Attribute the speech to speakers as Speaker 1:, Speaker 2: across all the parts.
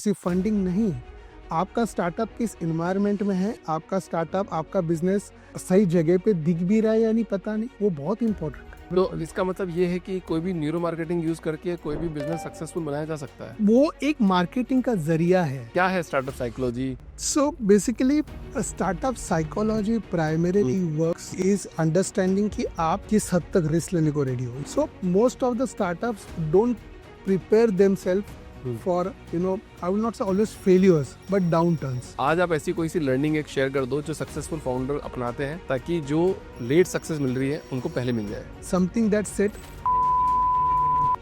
Speaker 1: किसी फंडिंग नहीं, आपका स्टार्टअप किस एनवायरनमेंट में है, आपका स्टार्टअप, आपका बिजनेस सही जगह पे दिख भी रहा है या नहीं पता नहीं, वो बहुत इंपॉर्टेंट है।
Speaker 2: तो इसका मतलब ये है कि कोई भी न्यूरो मार्केटिंग यूज करके कोई भी बिजनेस सक्सेसफुल बनाया जा सकता है।
Speaker 1: वो एक मार्केटिंग का जरिया है।
Speaker 2: क्या है startup psychology?
Speaker 1: So basically, startup psychology primarily works is understanding कि आप किस हद तक रिस्क लेने को रेडी हो. So most of the startups don't prepare themselves for, I will not say always failures, but downturns.
Speaker 2: आज आप ऐसी कोई सी लर्निंग एक शेयर कर दो जो सक्सेसफुल फाउंडर अपनाते हैं ताकि जो लेट सक्सेस मिल रही है उनको पहले मिल जाए।
Speaker 1: Something that said,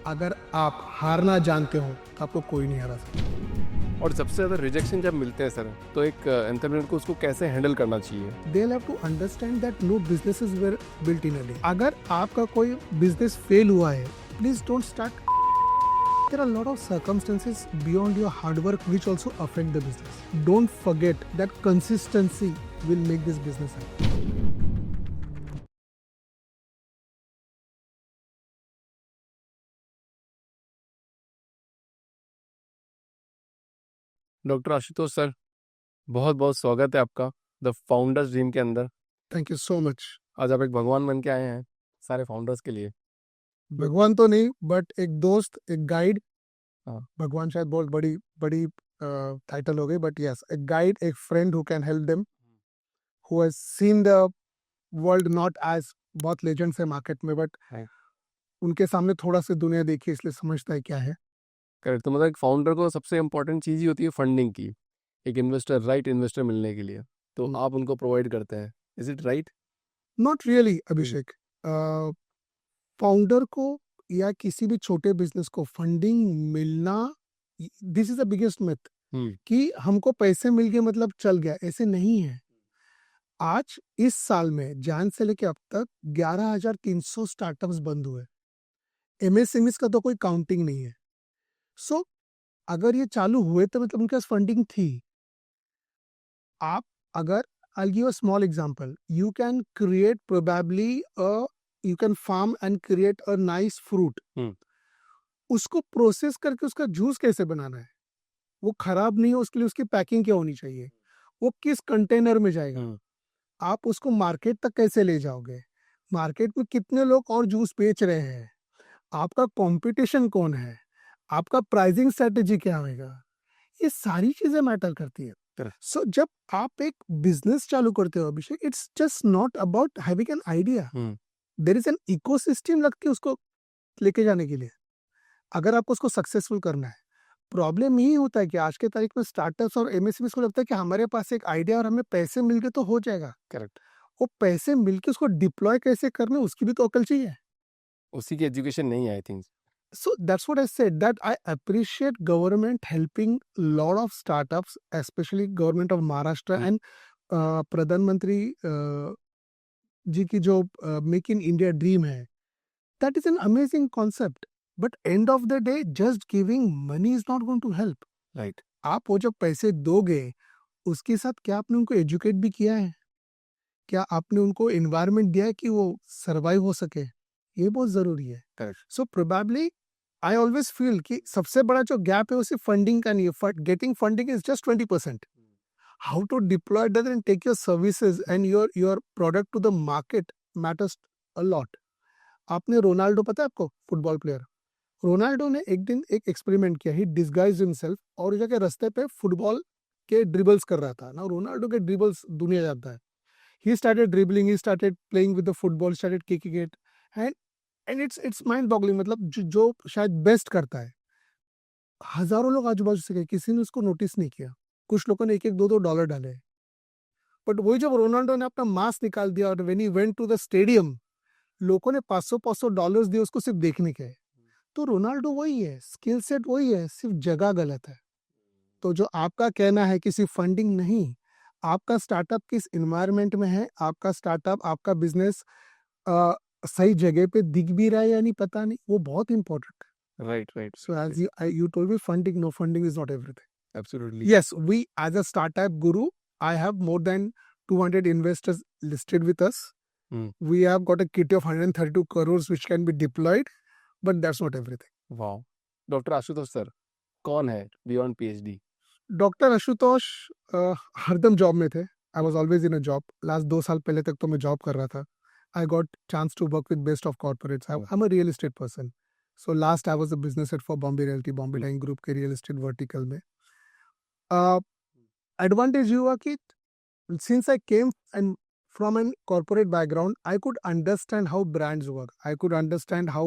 Speaker 1: अगर आप हारना जानते हो तो आपको कोई नहीं हरा सकता.
Speaker 2: और सबसे ज्यादा रिजेक्शन जब मिलते हैं सर, तो एक एंटरप्रेन्योर को उसको कैसे हैंडल करना चाहिए?
Speaker 1: They'll have to understand that no businesses were built in a day. अगर आपका कोई बिजनेस फेल हुआ है, please don't start. There are a lot of circumstances beyond your hard work which also affect the business. Don't forget that consistency will make this business happen.
Speaker 2: Doctor Ashutosh sir, बहुत बहुत स्वागत है आपका the founders dream के अंदर।
Speaker 1: Thank you so much.
Speaker 2: आज आप एक भगवान बन के आए हैं सारे फाउंडर्स के लिए।
Speaker 1: भगवान तो नहीं, बट एक दोस्त, एक गाइड.
Speaker 2: हाँ।
Speaker 1: भगवान शायद बहुत बड़ी बड़ी टाइटल हो गई, बट यस, एक गाइड, एक friend who can help them, who has seen the world not as बहुत लेजेंड्स है मार्केट में, बट
Speaker 2: Right.
Speaker 1: उनके सामने थोड़ा सी दुनिया देखी, इसलिए समझता है क्या है.
Speaker 2: करेक्ट। तो मतलब एक फाउंडर को सबसे इम्पोर्टेंट चीज़ ही होती है फंडिंग की, एक इन्वेस्टर, राइट इन्वेस्टर मिलने के लिए। तो आप उनको प्रोवाइड करते हैं, is it right?
Speaker 1: Not really Abhishek. Founder को या किसी भी छोटे बिजनेस को फंडिंग मिलना, this is the biggest myth कि हमको पैसे मिल गए मतलब चल गया. ऐसे नहीं है. आज इस साल में जान से लेके अब तक 11,300 स्टार्टअप्स बंद हुए. एमएसएमईज का तो कोई काउंटिंग नहीं है. सो अगर ये चालू हुए तो मतलब उनके पास फंडिंग थी. आप अगर, I'll give a small example. You can create probably you can farm and create a nice fruit. उसको प्रोसेस करके उसका जूस कैसे बनाना है, वो खराब नहीं हो उसके लिए उसकी पैकिंग क्या होनी चाहिए, वो किस कंटेनर में जाएगा, आप उसको मार्केट तक कैसे ले जाओगे, मार्केट में कितने लोग और जूस बेच रहे हैं, आपका कंपटीशन कौन है, आपका प्राइसिंग स्ट्रेटेजी क्या होगा, ये सारी चीजें मैटर करती है. सो जब आप एक बिजनेस चालू करते हो Abhishek, it's just not about having an idea. There is an ecosystem लगती है उसको लेके जाने के लिए, अगर आपको उसको सक्सेसफुल करना है. प्रॉब्लम यही होता है कि आज के तारीख में स्टार्टअप्स और एमएसएमईज को लगता है कि हमारे पास एक आइडिया और हमें पैसे मिल गए तो हो जाएगा.
Speaker 2: करेक्ट।
Speaker 1: वो पैसे मिलके उसको डिप्लॉय कैसे करना, उसकी भी तो अकल चाहिए.
Speaker 2: उसी की एजुकेशन नहीं है I think.
Speaker 1: So that's what I said, that I appreciate government helping lot of startups, especially government of Maharashtra and प्रधानमंत्री जी की जो मेक इन इंडिया ड्रीम है, that is an amazing concept. But end of the day, just giving money is not going to help.
Speaker 2: Right.
Speaker 1: आप वो जब पैसे दोगे, उसके साथ क्या आपने उनको एजुकेट भी किया है, क्या आपने उनको एनवायरनमेंट दिया है कि वो सर्वाइव हो सके, ये बहुत जरूरी है.
Speaker 2: Correct.
Speaker 1: So probably I always feel कि सबसे बड़ा जो गैप है वो सिर्फ फंडिंग का नहीं है. Getting funding is just 20%. How to deploy that and take your services and your product to the market matters a lot. आपने रोनाल्डो, पता है आपको, फुटबॉल प्लेयर, रोनाल्डो ने एक दिन एक एक्सपेरिमेंट किया. ही डिस्गाइज्ड हिमसेल्फ और जाके रास्ते पे फुटबॉल के ड्रिबल्स कर रहा था ना. रोनाल्डो के ड्रिबल्स दुनिया जानता है. He started dribbling, he started playing with the football, started kicking it, and it's mind boggling. मतलब जो शायद बेस्ट करता है, हजारों लोग आजू बाजू से गए, किसी ने उसको नोटिस नहीं किया. कुछ लोगों ने $1-2 डाले, बट वही जब रोनाल्डो ने अपना मास्क निकाल दिया और when he went to the stadium, लोगों ने $500 दिए उसको सिर्फ देखने के. तो रोनाल्डो वही है, स्किल सेट वही है, सिर्फ जगह गलत है. तो जो आपका कहना है कि सिर्फ फंडिंग नहीं, आपका स्टार्टअप किस एनवायरनमेंट में है, आपका स्टार्टअप, आपका बिजनेस सही जगह पे दिख भी रहा है या नहीं पता नहीं, वो बहुत इंपॉर्टेंट है.
Speaker 2: Right right.
Speaker 1: So as you told me, funding, no, funding is not everything.
Speaker 2: Absolutely.
Speaker 1: Yes, we as a startup guru, I have more than 200 investors listed with us. We have got a kitty of 132 crores which can be deployed, but that's not everything.
Speaker 2: Wow. Doctor Ashutosh sir कौन है beyond PhD?
Speaker 1: Doctor Ashutosh हरदम job में थे. I was always in a job. Last 2 साल पहले तक तो मैं जॉब कर रहा था. I got chance to work with best of corporates. I am a real estate person. So last I was a business head for Bombay realty, Bombay dyeing group के real estate vertical में. एडवांटेज ये हुआ कि since I came and from an corporate background, I could understand how brands work. I could understand how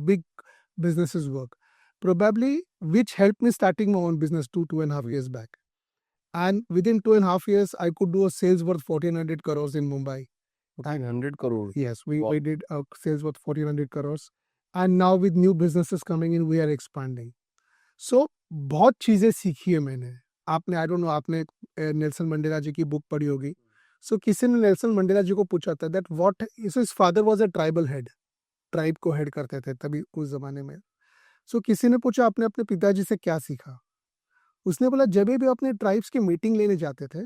Speaker 1: big businesses work. Probably, which helped me starting my own business 2.5 years back. And within 2.5 years, I could do a sales worth 1,400 crores in Mumbai.
Speaker 2: 100 crore.
Speaker 1: Yes, we
Speaker 2: Wow.
Speaker 1: did a sales worth 1,400 crores. And now with new businesses coming in, we are expanding. So, बहुत चीजें सीखी है मैंने. आपने आई don't no, आपने Nelson Mandela जी की book पढ़ी होगी. सो किसी ने नेल्सन मंडेला जी को पूछा था that what his father was a tribal head. Tribe को हेड करते थे तभी उस जमाने में. सो किसी ने पूछा आपने अपने पिताजी से क्या सीखा. उसने बोला जब भी अपने ट्राइब्स की मीटिंग लेने जाते थे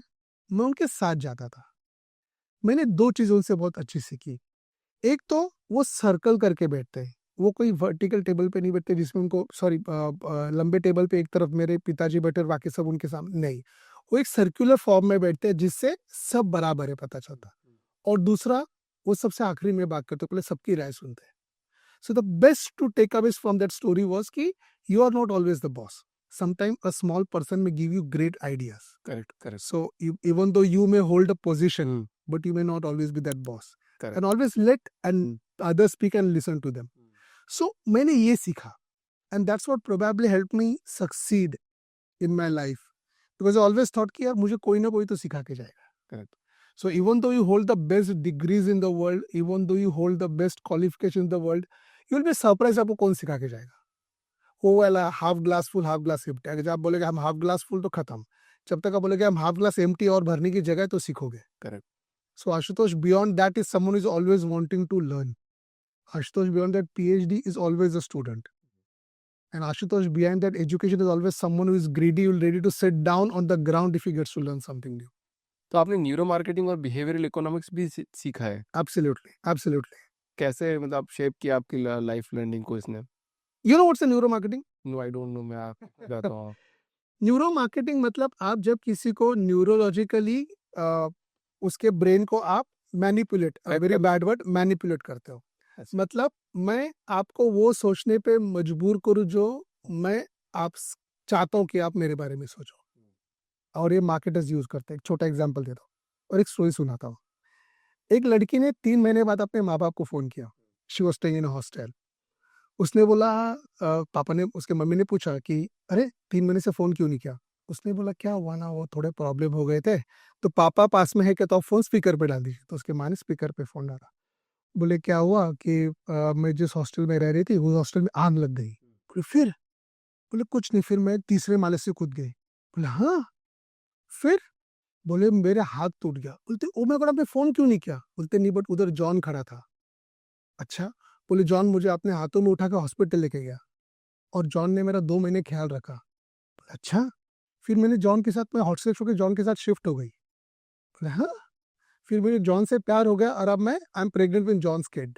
Speaker 1: मैं उनके साथ जाता था. मैंने 2 चीज़ें उनसे बहुत अच्छी सीखी. एक तो वो सर्कल करके बैठते हैं. वो कोई वर्टिकल टेबल पे नहीं बैठते जिसमें उनको लंबे टेबल पे एक तरफ मेरे पिताजी बैठे और बाकी सब उनके सामने नहीं. वो एक सर्कुलर फॉर्म में बैठते हैं जिससे सब बराबर है पता चलता. और दूसरा, वो सबसे आखिरी में बात करते पहले सबकी राय सुनते हैं. So the best to take away from that story was कि you are not always the boss. Sometimes a small person may give you great ideas.
Speaker 2: Correct.
Speaker 1: So even though you may hold a position, but you may not always be that boss.
Speaker 2: Correct.
Speaker 1: And always let and others speak and listen to them. So मैंने ये सीखा. And that's what probably helped me succeed in my life. Because I always thought कि यार मुझे कोई ना कोई तो सिखा के जाएगा.
Speaker 2: Correct.
Speaker 1: So even though you hold the best degrees in the world, even though you hold the best qualifications in the world, you will be surprised आपको कौन सिखा के जाएगा. वो वाला half glass full half glass empty. अगर जब आप बोलेगे हम हाफ ग्लास फुल तो खत्म. जब तक आप बोलेगे हम हाफ ग्लास एम्प्टी और भरने की जगह तो सीखोगे.
Speaker 2: Correct.
Speaker 1: So Ashutosh, beyond that is someone who is always wanting to learn. Ashutosh, beyond that PhD is always a student. And Ashutosh, behind that education is always someone who is greedy, who is ready to sit down on the ground if he gets to learn something new.
Speaker 2: तो आपने neuro marketing और behavioural economics भी सीखा है.
Speaker 1: Absolutely, absolutely.
Speaker 2: कैसे मतलब shape किया आपकी लाइफ लर्निंग को इसने?
Speaker 1: You know what's a neuro marketing?
Speaker 2: No I don't know. मैं आप बताता हूँ.
Speaker 1: न्यूरो मार्केटिंग मतलब आप जब किसी को न्यूरोलॉजिकली उसके ब्रेन को आप manipulate, very bad word, manipulate करते हो. मतलब मैं आपको वो सोचने पे मजबूर करूँ जो मैं आप चाहता हूँ कि आप मेरे बारे में सोचो. और ये मार्केटर्स यूज करते हैं. एक छोटा एग्जांपल देता हूँ और एक स्टोरी सुनाता हूँ. एक लड़की ने 3 महीने बाद अपने माँ बाप को फोन किया. She was staying in a hostel. उसने बोला पापा ने, उसके मम्मी ने पूछा कि अरे 3 महीने से फोन क्यों नहीं किया. उसने बोला क्या हुआ ना, वो थोड़े प्रॉब्लम हो गए थे. तो पापा पास में है क्या, तो आप फोन स्पीकर पे डाल दीजिए. तो उसके माँ ने स्पीकर पे फोन डाला. बोले क्या हुआ कि मैं जिस हॉस्टल में रह रही थी उस हॉस्टल में आग लग गई. बोले फिर? बोले कुछ नहीं, फिर मैं 3रे माले से कूद गई. बोले हाँ फिर? बोले मेरे हाथ टूट गया. बोलते ओ मैं आपने फोन क्यों नहीं किया. बोलते नहीं बट उधर जॉन खड़ा था. अच्छा. बोले जॉन मुझे अपने हाथों में उठा के हॉस्पिटल लेके गया और जॉन ने मेरा 2 महीने ख्याल रखा. बोले अच्छा. फिर मैंने जॉन के साथ, मैं हॉस्टल छोड़ के जॉन के साथ शिफ्ट हो गई. बोले हाँ. फिर मुझे जॉन से प्यार हो गया और अब मैं I am pregnant with John's kid.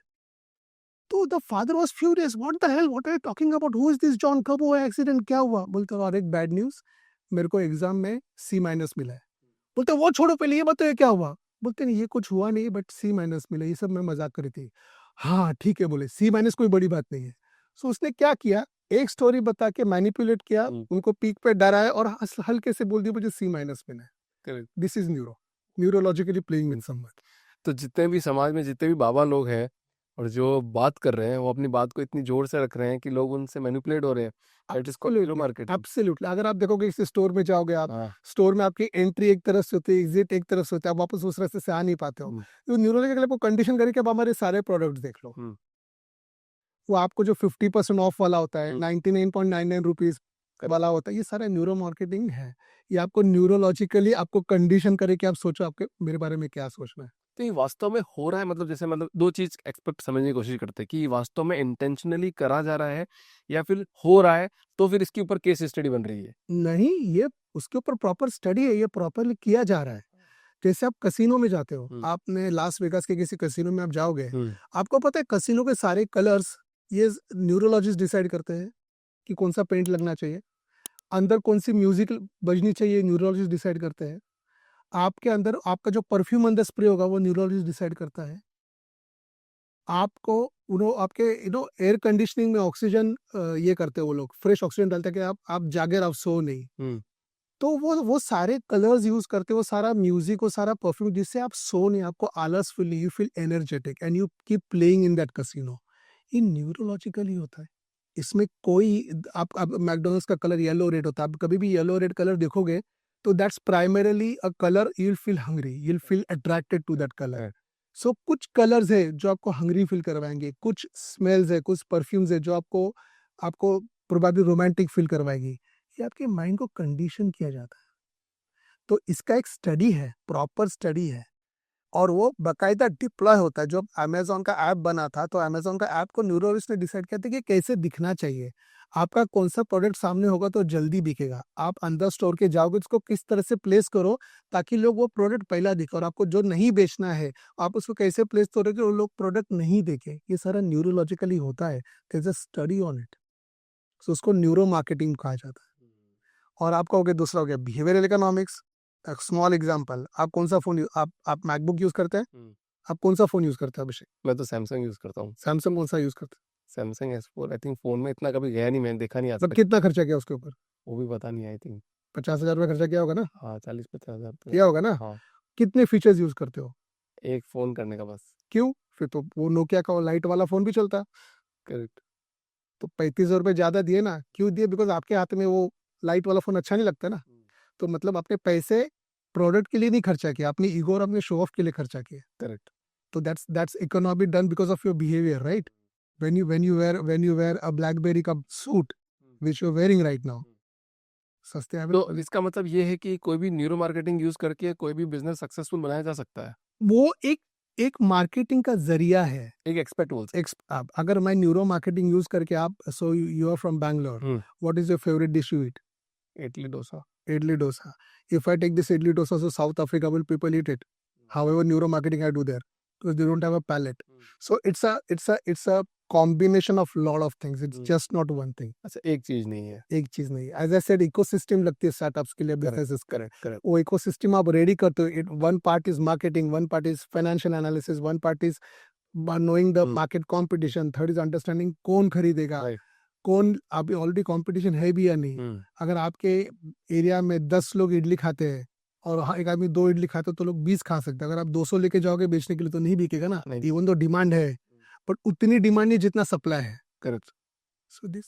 Speaker 1: तो the father was furious. What the hell, what are you talking about, who is this John, कब हुआ एक्सीडेंट, क्या हुआ. बोलते और एक बैड न्यूज, मेरे को एग्जाम में C- मिला है. बोलते वो छोड़ो, पहले ये बताओ क्या हुआ. बोलते नहीं ये कुछ हुआ नहीं बट C- मिला, ये सब मैं मजाक करी थी. हाँ ठीक है, बोले C- कोई बड़ी बात नहीं है. सो उसने क्या किया, एक स्टोरी बता के मैनिपुलेट किया, उनको पीक पे डराया और हल्के से बोल दिया मुझे C- मिला है. This is neurologically playing with someone.
Speaker 2: तो जितने भी समाज में जितने भी बाबा लोग हैं और जो बात कर रहे हैं वो अपनी बात को इतनी जोर से रख रहे हैं कि लोग उनसे मैनिपुलेट हो रहे हैं. That is called neuro marketing.
Speaker 1: Absolutely. अगर आप देखोगे इस स्टोर में जाओगे आप,
Speaker 2: हाँ.
Speaker 1: स्टोर में आपकी एंट्री एक तरफ से होती है, एग्जिट एक तरफ से होता है, आप वापस उस रास्ते से आ नहीं पाते हो. तो न्यूरोलॉजिकल आपको कंडीशन करके आप हमारे सारे प्रोडक्ट्स देख लो. वो आपको जो 50% ऑफ वाला होता है, 99.99 रुपीज वाला होता है, ये सारा न्यूरो मार्केटिंग है. ये आपको न्यूरोलॉजिकली आपको कंडीशन करे कि आप सोचो आपके मेरे बारे में क्या सोचना है.
Speaker 2: तो ये वास्तव में हो रहा है, मतलब जैसे मतलब दो चीज एक्सपर्ट समझने की कोशिश करते हैं कि ये वास्तव में इंटेंशनली करा जा रहा है या फिर हो रहा है, तो फिर इसके ऊपर केस स्टडी बन रही है.
Speaker 1: नहीं, ये उसके ऊपर प्रॉपर स्टडी है, ये प्रॉपरली किया जा रहा है. जैसे आप कसिनो में जाते हो, आपने लास वेगास के किसी कसिनो में आप जाओगे, आपको पता है कसिनो के सारे कलर्स ये न्यूरोलॉजिस्ट डिसाइड करते हैं कि कौन सा पेंट लगना चाहिए. अंदर कौन सी म्यूजिक बजनी चाहिए न्यूरोलॉजिस्ट डिसाइड करते हैं। आपके अंदर आपका जो परफ्यूम अंदर स्प्रे होगा वो न्यूरोलॉजिस्ट डिसाइड करता है। आपको आपके एयर कंडीशनिंग में ऑक्सीजन ये करते हैं वो लोग, फ्रेश ऑक्सीजन डालते हैं कि आप जागे आप सो नहीं। तो वो सारे कलर्स यूज करते, वो सारा म्यूजिक, वो सारा परफ्यूम, जिससे आप सो नहीं, आपको आलस फील नहीं, you feel energetic and you keep playing in that casino. ये न्यूरोलॉजिकली होता है। इसमें कोई आप मैकडोनल्ड्स का कलर येलो रेड होता है, आप कभी भी येलो रेड कलर देखोगे तो that's primarily a colour, you will feel hungry, you will feel attracted to that colour. So कुछ कलर्स है जो आपको हंग्री फील करवाएंगे, कुछ स्मेल्स है, कुछ परफ्यूम्स है जो आपको आपको प्रोबेबली रोमांटिक फील करवाएगी। ये आपके माइंड को कंडीशन किया जाता है। तो इसका एक स्टडी है, प्रॉपर स्टडी है, और वो बाकायदा डिप्लॉय होता है। जब अमेज़न का ऐप बना था तो अमेज़न का ऐप को न्यूरोलिस्ट ने डिसाइड किया था कि कैसे दिखना चाहिए, आपका कौन सा प्रोडक्ट सामने होगा तो जल्दी बिकेगा, आप अंदर स्टोर के जाओगे उसको किस तरह से प्लेस करो ताकि लोग वो प्रोडक्ट पहला दिखे, और आपको जो नहीं बेचना है आप उसको कैसे प्लेस करोगे वो लोग प्रोडक्ट नहीं देखे। ये सारा न्यूरोलॉजिकली होता है, there is a study on it. So उसको न्यूरो मार्केटिंग कहा जाता है। और आपका हो गया, दूसरा हो गया बिहेवियरल इकोनॉमिक्स। स्मॉल एग्जांपल, आप कौन सा फोन आप मैकबुक यूज करते हैं? आप कौन सा फोन यूज करते हैं अभिषेक?
Speaker 2: मैं तो सैमसंग यूज करता हूँ।
Speaker 1: सैमसंग कौन सा यूज करते हैं?
Speaker 2: Samsung S4 I think phone में इतना कभी गया नहीं, मैंने देखा नहीं आज
Speaker 1: मतलब
Speaker 2: तक।
Speaker 1: कितना खर्चा किया उसके ऊपर?
Speaker 2: वो भी पता नहीं, आई थिंक
Speaker 1: 50,000 रुपये खर्चा किया होगा ना?
Speaker 2: हाँ 40-50 हजार तो
Speaker 1: किया होगा ना?
Speaker 2: हाँ,
Speaker 1: कितने फीचर्स यूज करते हो?
Speaker 2: एक फोन करने का बस।
Speaker 1: क्यों? फिर तो वो नोकिया का लाइट वाला फोन भी चलता है।
Speaker 2: करेक्ट।
Speaker 1: तो 35,000 रुपये ज्यादा दिए ना, क्यों दिए? बिकॉज आपके हाथ में वो लाइट वाला फोन अच्छा नहीं लगता ना। तो मतलब अपने पैसे प्रोडक्ट के लिए नहीं खर्चा किया, अपनी ईगो और अपने शो ऑफ के लिए खर्चा किया।
Speaker 2: करेक्ट।
Speaker 1: तो that's economy done because of your behavior, right? When you wear a BlackBerry का suit which you're wearing right now, सस्ते
Speaker 2: तो
Speaker 1: available।
Speaker 2: इसका मतलब ये है कि कोई भी न्यूरो मार्केटिंग यूज करके कोई भी बिजनेस सक्सेसफुल बनाया जा सकता है।
Speaker 1: वो एक मार्केटिंग का जरिया है।
Speaker 2: एक एक्सपर्ट बोल
Speaker 1: आप अगर मैं न्यूरो मार्केटिंग यूज करके, आप so you are from Bangalore, what is your favourite dish you eat?
Speaker 2: Idli dosa.
Speaker 1: Idli dosa. If I take this idli dosa to South Africa, will people eat it? However, neuro marketing I do there because they don't have a palate. So it's a combination of lot of things. It's just not one thing.
Speaker 2: अच्छा, एक चीज नहीं है।
Speaker 1: एक चीज नहीं। As I said, ecosystem लगती है स्टार्टअप्स के लिए, businesses का।
Speaker 2: करेक्ट।
Speaker 1: वो ecosystem आप रेडी करते हो। One part is marketing, one part is financial analysis, one part is knowing the market competition, third is understanding कौन खरीदेगा, कौन, अभी ऑलरेडी कंपटीशन है भी या नहीं। अगर आपके एरिया में 10 लोग इडली खाते हैं और एक आदमी 2 इडली खाते हो तो लोग 20 खा सकते हैं। अगर आप 200 लेके जाओगे बेचने के लिए तो नहीं बिकेगा ना। इवन तो डिमांड है, बट उतनी डिमांड नहीं जितना सप्लाई है।
Speaker 2: Correct.
Speaker 1: So this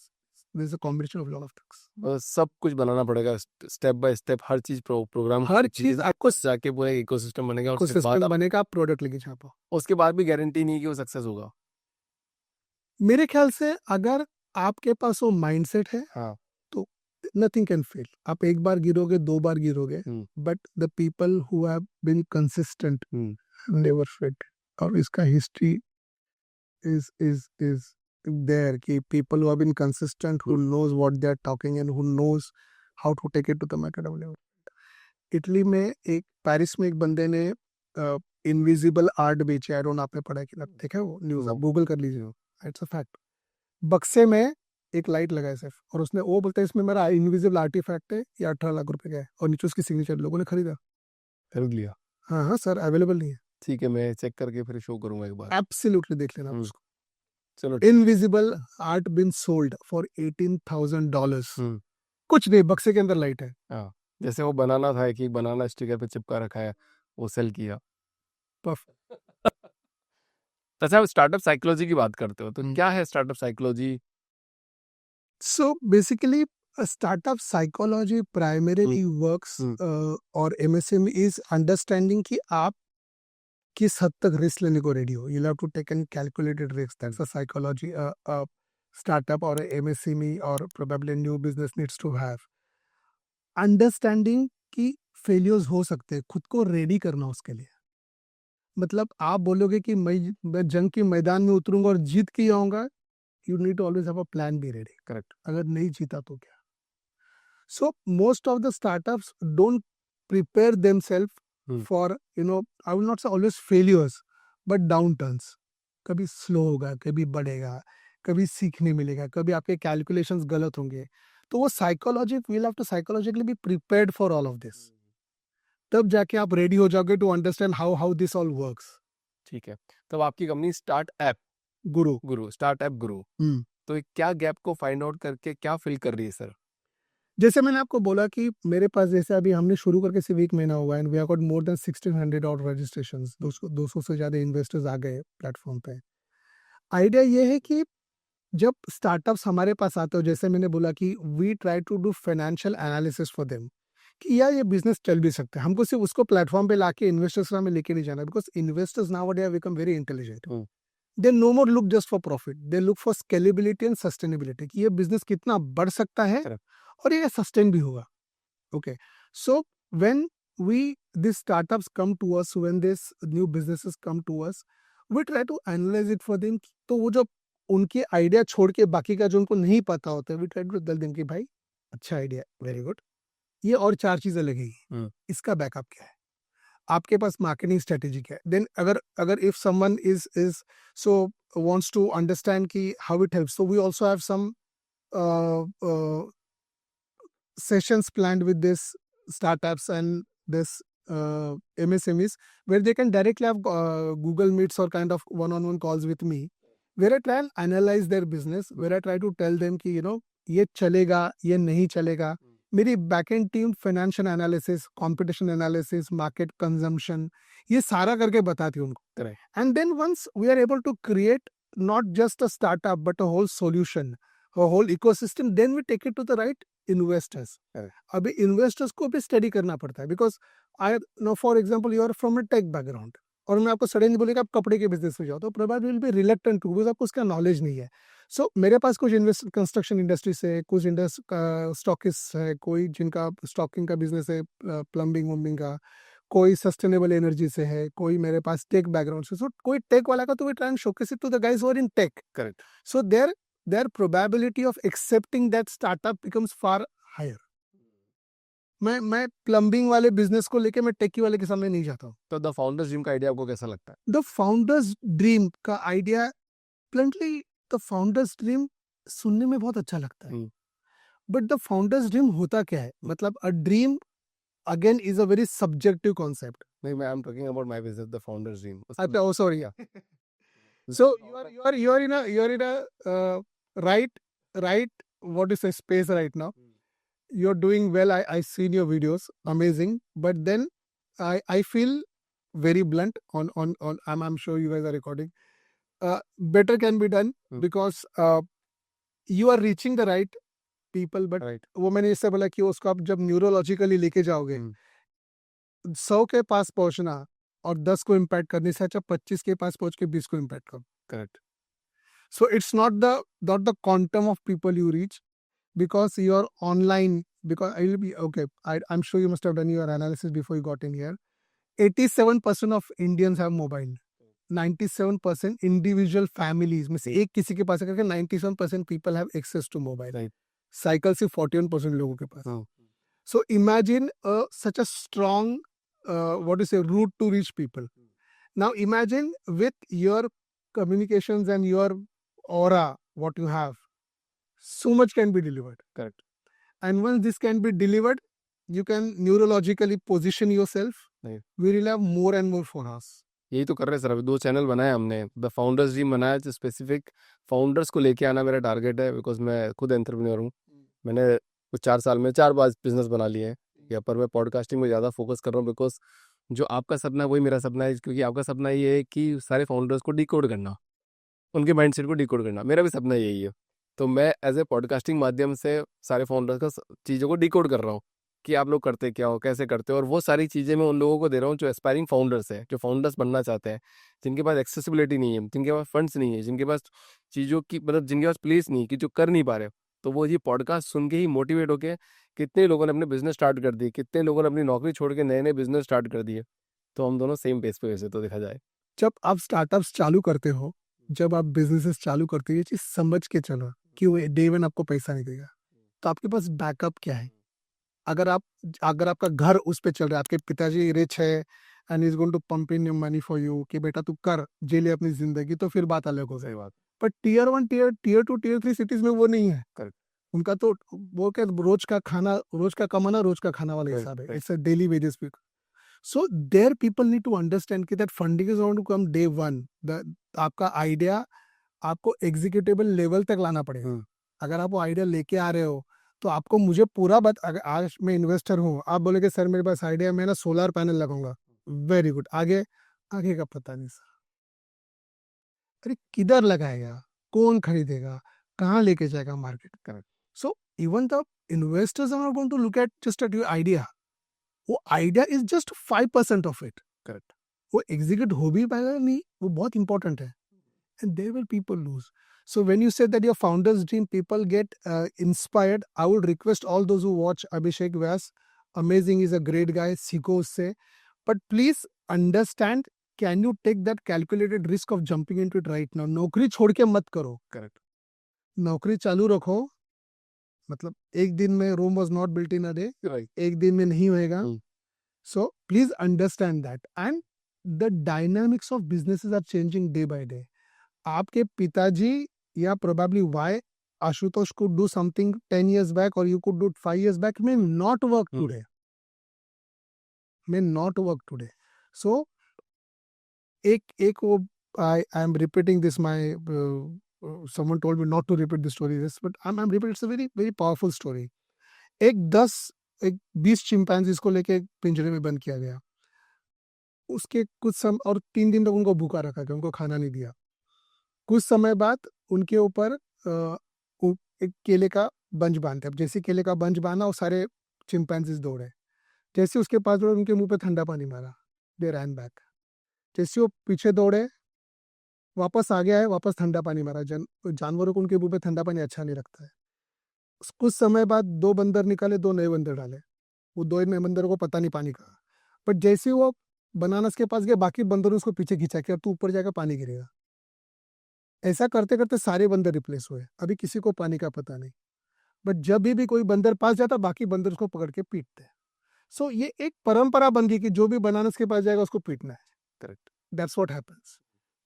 Speaker 1: is a combination of lot of things.
Speaker 2: सब कुछ बनाना पड़ेगा स्टेप बाय स्टेप, हर चीज प्रोग्राम,
Speaker 1: हर चीज आपको
Speaker 2: जाके पूरा इकोसिस्टम बनेगा और उसके
Speaker 1: इकोसिस्टम
Speaker 2: बाद
Speaker 1: बनेगा, आप प्रोडक्ट लेके छापो।
Speaker 2: उसके बाद भी गारंटी नहीं कि वो सक्सेस होगा।
Speaker 1: मेरे ख्याल से अगर आपके पास वो माइंडसेट है,
Speaker 2: हाँ,
Speaker 1: तो नथिंग कैन फेल। आप एक बार गिरोगे, 2 बार गिरोगे, but the people who have been consistent never fail. और इसका हिस्ट्री is there कि people who have been consistent, who knows what they are talking and who knows how to take it to the market level. Italy में Paris में एक बंदे ने invisible art बेचे। I don't, आपने पढ़ा कि देखा वो न्यूज़? आप गूगल कर लीजिए, इट्स अ फैक्ट। बक्से में एक लाइट लगाए सिर्फ, और उसने वो बोलता है इसमें मेरा इनविजिबल आर्टिफैक्ट है, ये 18 लाख रुपए का है, और नीचे उसकी सिग्नेचर। लोगों ने खरीदा,
Speaker 2: खरीद लिया।
Speaker 1: हाँ सर, अवेलेबल नहीं है।
Speaker 2: ठीक है, मैं चेक करके फिर शो करूंगा एक बार।
Speaker 1: एब्सोल्युटली देख लेना उसको।
Speaker 2: चलो,
Speaker 1: invisible art been sold for $18,000। कुछ नहीं, बक्से के अंदर लाइट है।
Speaker 2: हाँ, जैसे वो बनाना था कि बनाना स्टिकर पे चिपका रखा है, वो सेल किया। अच्छा, आप स्टार्टअप साइकोलॉजी की बात करते हो, तो क्या है startup psychology?
Speaker 1: So basically, a startup psychology primarily works और MSME is understanding कि आप किस हद तक रिस्क लेने को रेडी हो। You'll have to take an calculated risk. That's a psychology a startup or a MSME or probably a new business needs to have. Understanding कि फेलियर्स हो सकते हैं, खुद को रेडी करना उसके लिए। मतलब आप बोलोगे कि मैं जंग के मैदान में उतरूंगा और जीत के आऊंगा, you need to always have a plan B ready.
Speaker 2: Correct.
Speaker 1: अगर नहीं जीता तो क्या? So most of the startups don't prepare themselves for, I will not say always failures, but downturns. कभी स्लो होगा, कभी बढ़ेगा, कभी सीखने मिलेगा, कभी आपके कैलकुलेशंस गलत होंगे। तो वो psychology, we have to psychologically be prepared for all of this, तब जाके आप रेडी हो जाओगे to understand how this all works.
Speaker 2: ठीक है, तब आपकी company Start App
Speaker 1: Guru.
Speaker 2: Start App Guru, तो ये क्या गैप को फाइंड आउट करके क्या फिल कर रही है सर?
Speaker 1: जैसे मैंने आपको बोला कि मेरे पास जैसे अभी हमने शुरू करके सिर्फ 1 महीना हुआ है and we have got more than 1600 और रजिस्ट्रेशंस, 200 से ज़्यादा इन्वेस्टर्स आ गए प्लेटफॉर्म पे। आइडिया ये है कि जब स्टार्टअप्स हमारे पास आते हो, जैसे मैंने बोला कि we try to do financial analysis for them, कि यार ये बिजनेस चल भी सकता है, हमको सिर्फ उसको प्लेटफॉर्म पे लाके इन्वेस्टर्स में लेके नहीं जाना, because investors nowadays have become very intelligent. They know more look just for profit, they look for scalability and sustainability, कि ये बिजनेस कितना बढ़ सकता है और ये सस्टेन भी होगा। Okay, so when we this startups come to us, when this new businesses come to us, we try to analyse it for them. तो वो जो उनके आइडिया छोड़ के बाकी का जो उनको नहीं पता होता है, we try to tell them कि भाई अच्छा आइडिया, वेरी गुड, ये और 4 चीजें लगेगी, इसका बैकअप क्या है, आपके पास मार्केटिंग स्ट्रेटेजी क्या है। देन अगर if someone is so wants to understand कि how it helps, so we also have some sessions planned with this startups and this MSMEs, where they can directly have Google Meets or kind of one-on-one calls with me, where I try and analyze their business, where I try to tell them कि ये चलेगा, ये नहीं चलेगा। मेरी backend team financial analysis, competition analysis, market consumption, ये सारा करके बताती है उनको। And then once we are able to create not just a startup but a whole solution, a whole ecosystem, then we take it to the right investors. अभी investors को भी study करना पड़ता है, because I know for example you are from a tech background और मैं आपको suddenly बोलेगा आप कपड़े के बिजनेस में जाओ, तो probably will be reluctant to, because आपको उसका नॉलेज नहीं है। सो मेरे पास कुछ इन्वेस्ट कंस्ट्रक्शन इंडस्ट्री से, कुछ स्टॉकिस्ट है, कोई जिनका स्टॉकिंग का बिजनेस है, प्लम्बिंग वम्बिंग का, कोई सस्टेनेबल एनर्जी से है, कोई मेरे पास टेक बैकग्राउंड से। सो कोई टेक वाला का तो we try and showcase it to the guys who are in tech.
Speaker 2: Correct.
Speaker 1: So their probability of accepting that startup becomes far higher. मैं प्लम्बिंग वाले बिजनेस को लेके मैं टेकी वाले के सामने नहीं जाता हूँ।
Speaker 2: तो द फाउंडर्स ड्रीम का आइडिया आपको कैसा लगता है?
Speaker 1: द फाउंडर्स ड्रीम का idea, bluntly the founders dream सुनने में बहुत अच्छा लगता है, बट द फाउंडर्स ड्रीम होता क्या है? मतलब a dream again is a very subjective concept.
Speaker 2: नहीं, मैं I am talking about my business, the founders dream.
Speaker 1: अच्छा, ओ sorry, so you are in a right what is a space right now. You're doing well. I seen your videos, amazing. But then I feel very blunt on I'm sure you guys are recording. Better can be done because you are reaching the right people. But वो मैंने इससे बोला कि उसको आप जब neurologically लेके जाओगे, 100 के पास पहुंचना और 10 को इम्पैक्ट करने से अच्छा 25 के पास पहुंच के 20 को इम्पैक्ट करो।
Speaker 2: Correct.
Speaker 1: So it's not the quantum of people you reach, because you're online, because I will be okay. I'm sure you must have done your analysis before you got in here. 87% of Indians have mobile. 97% individual families में से एक किसी के पास है, करके 97% people have access to mobile.
Speaker 2: Right.
Speaker 1: Cycle सिर्फ 41% लोगों के पास। So imagine such a strong what is a route to reach people. Now imagine with your communications and your aura, what you have, so much can be delivered.
Speaker 2: Correct.
Speaker 1: And once this can be delivered, you can neurologically position yourself.
Speaker 2: Right.
Speaker 1: We will have more and more for us.
Speaker 2: यही तो कर रहे हैं sir, अभी 2 channel बनाए हमने। The founders dream बनाया, जो स्पेसिफिक फाउंडर्स को लेके आना मेरा टारगेट है, बिकॉज मैं खुद एंटरप्रेन्योर हूँ। मैंने कुछ 4 साल में 4 बार बिजनेस बना लिए हैं। यहाँ पर मैं पॉडकास्टिंग में ज़्यादा फोकस कर रहा हूँ, बिकॉज जो आपका सपना है वही मेरा सपना है, क्योंकि आपका सपना ये है कि सारे फाउंडर्स को डिकोड करना, उनके माइंडसेट को डिकोड करना। मेरा भी सपना यही है। तो मैं एज ए पॉडकास्टिंग माध्यम से सारे फाउंडर्स का चीज़ों को डिकोड कर रहा हूँ कि आप लोग करते क्या हो, कैसे करते हो, और वो सारी चीज़ें मैं उन लोगों को दे रहा हूँ जो एस्पायरिंग फाउंडर्स है, जो फाउंडर्स बनना चाहते हैं, जिनके पास एक्सेसिबिलिटी नहीं है, जिनके पास फंड्स नहीं है, जिनके पास चीज़ों की मतलब जिनके पास प्लेस नहीं है, कि जो कर नहीं पा रहे। तो वो ये पॉडकास्ट सुन के ही मोटिवेट होके कितने लोगों ने अपने बिजनेस स्टार्ट कर दिए, कितने लोगों ने अपनी नौकरी छोड़ के नए नए बिजनेस स्टार्ट कर दिए। तो हम दोनों सेम पेज पे वैसे तो देखा जाए।
Speaker 1: जब आप स्टार्टअप्स चालू करते हो, जब आप बिजनेसेस चालू करते हो, ये चीज समझ के चलो कि वो डे वन आपको पैसा नहीं देगा, तो आपके पास बैकअप क्या है? अगर आपका घर उस पे चल रहा है, आपके पिताजी रिच है and is going to pump in money for you कि बेटा तू कर जी ले अपनी जिंदगी, तो फिर बात अलग हो।
Speaker 2: सही बात।
Speaker 1: पर टियर 1 टियर 2 टियर 3 सिटीज में वो नहीं है।
Speaker 2: Correct.
Speaker 1: उनका तो वो क्या रोज का खाना, रोज का कमाना, रोज का खाना वाला
Speaker 2: Right,
Speaker 1: हिसाब है.
Speaker 2: right.
Speaker 1: It's a daily wages. So there people need to understand कि that funding is going to come day one. आपका आइडिया आपको एग्जीक्यूटिबल लेवल तक लाना पड़ेगा. अगर आप वो आइडिया लेके आ रहे हो तो आपको मुझे पूरा अगर आज मैं इन्वेस्टर हूँ, आप बोलेगे सर मेरे पास आइडिया, मैं ना सोलर पैनल लगाऊंगा, वेरी गुड, आगे आगे का पता नहीं सर. अरे किधर लगाएगा, कौन खरीदेगा, कहाँ लेके जाएगा market. Correct. So even the investors are not going to look at just at your idea. वो idea is just 5% of it. Correct. वो एग्जीक्यूट हो भी पाएगा नहीं, वो बहुत इंपॉर्टेंट है. And there will people lose. So when you said that your founders dream people get inspired, I would request all those who watch Abhishek Vyas, amazing, is a great guy, सीखो उससे. But please understand, can you take that calculated risk of jumping into it right now. नौकरी छोड़ के मत करो. Correct. नौकरी चालू रखो. मतलब एक दिन में Rome was not built in a day. Right. एक दिन में नहीं होएगा. So please understand that. And the dynamics of businesses are changing day by day. आपके पिताजी या probably why Ashutosh could do something 10 years back or you could do it 5 years back may not work today. May not work today. So एक वो I am repeating this, my someone told me not to repeat the story this, but I'm repeating. It's a very very powerful story. एक 20 chimpanzees को लेके पिंजरे में बंद किया गया. उसके कुछ समय और 3 दिन तक उनको भूखा रखा गया, उनको खाना नहीं दिया. कुछ समय बाद उनके ऊपर एक केले का बंच बांधते. अब जैसे केले का बंच बांधा, वो सारे चिंपैंजीज दौड़े. जैसे उसके पास दौड़े, उनके मुंह पे ठंडा पानी मारा. दे रैन बैक. जैसे वो पीछे दौड़े, वापस आ गया है, वापस ठंडा पानी मारा. जानवरों को उनके मुंह पे ठंडा पानी अच्छा नहीं लगता है. कुछ समय बाद 2 बंदर निकाले, 2 नए बंदर डाले. वो 2 नए बंदर को पता नहीं पानी का. बट जैसे वो बनानास के पास गए, बाकी बंदरों ने उसको पीछे खींचा कि अब तू ऊपर जाएगा, पानी गिरेगा. ऐसा करते करते सारे बंदर रिप्लेस हुए. अभी किसी को पानी का पता नहीं. बट जब भी कोई बंदर पास जाता, बाकी बंदर उसको पकड़ के पीटते हैं. सो ये एक परंपरा बन गई कि जो भी बनानास के पास जाएगा उसको पीटना है. करेक्ट. That's what happens.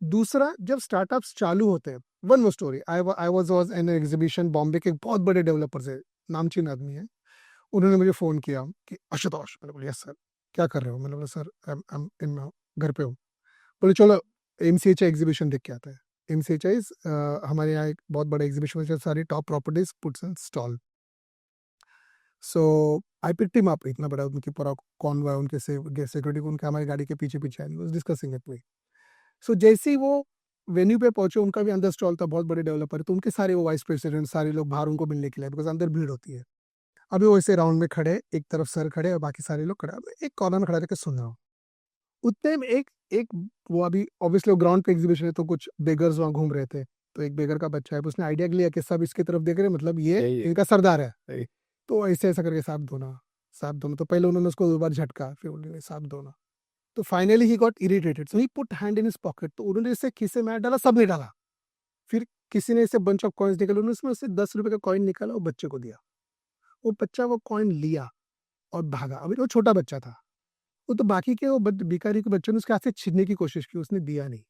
Speaker 1: दूसरा, जब स्टार्टअप्स चालू होते हैं, one more story. I was in exhibition Bombay के, बहुत बड़े डेवलपर से, नामचीन आदमी है. उन्होंने मुझे फोन किया कि आशुतोष. मैंने बोला यस सर. क्या कर रहे हो? मैंने बोला सर इन घर पे हूँ. बोले चलो एमसीएच एग्जीबिशन देख के आता है. एमसीएच हमारे यहाँ एक बहुत बड़ा एग्जीबिशन है, सारी top properties puts and stall. So I picked him up. इतना बड़ा उनकी पूरा कॉन्वॉय, उनके सिक्योरिटी उनके हमारी गाड़ी के पीछे पीछे आई, वाज डिस्कसिंग इट विद. सो जैसे ही वो वेन्यू पे पहुंचे, उनका भी अंदर स्टॉल था, बहुत बड़े डेवलपर, तो उनके सारे वो वाइस प्रेसिडेंट सारे लोग बाहर उनको मिलने के लिए, बिकॉज अंदर भीड़ होती है. अभी वो ऐसे राउंड में खड़े, एक तरफ सर खड़े और बाकी सारे लोग खड़े. एक कॉर्नर में खड़ा रहकर सुन रहा हूँ. उतने में एक वो, अभी ऑब्वियसली वो ग्राउंड पे एग्जीबिशन है, तो कुछ बेगर्स वहाँ घूम रहे थे. तो एक बेगर का बच्चा है, उसने आइडिया लिया कि सब इसकी तरफ देख रहे हैं, मतलब ये इनका सरदार है. तो ऐसे ऐसा करके साफ धोना. तो पहले उन्होंने उसको 2 बार झटका, फिर उन्होंने साफ धोना. तो finally he got irritated, so he put hand in his pocket. तो उन्होंने इसे खीसे में डाला, सब ने डाला. फिर किसी ने इसे बंच ऑफ कॉइन्स निकाले, उन्होंने उसमें से 10 रुपए का कॉइन निकाला और बच्चे को दिया. वो बच्चा वो कॉइन लिया और भागा. अभी वो छोटा बच्चा था. वो तो बाकी के वो भिखारी के बच्चों ने उसके हाथ से छीनने की कोशिश की, उसने दिया नहीं.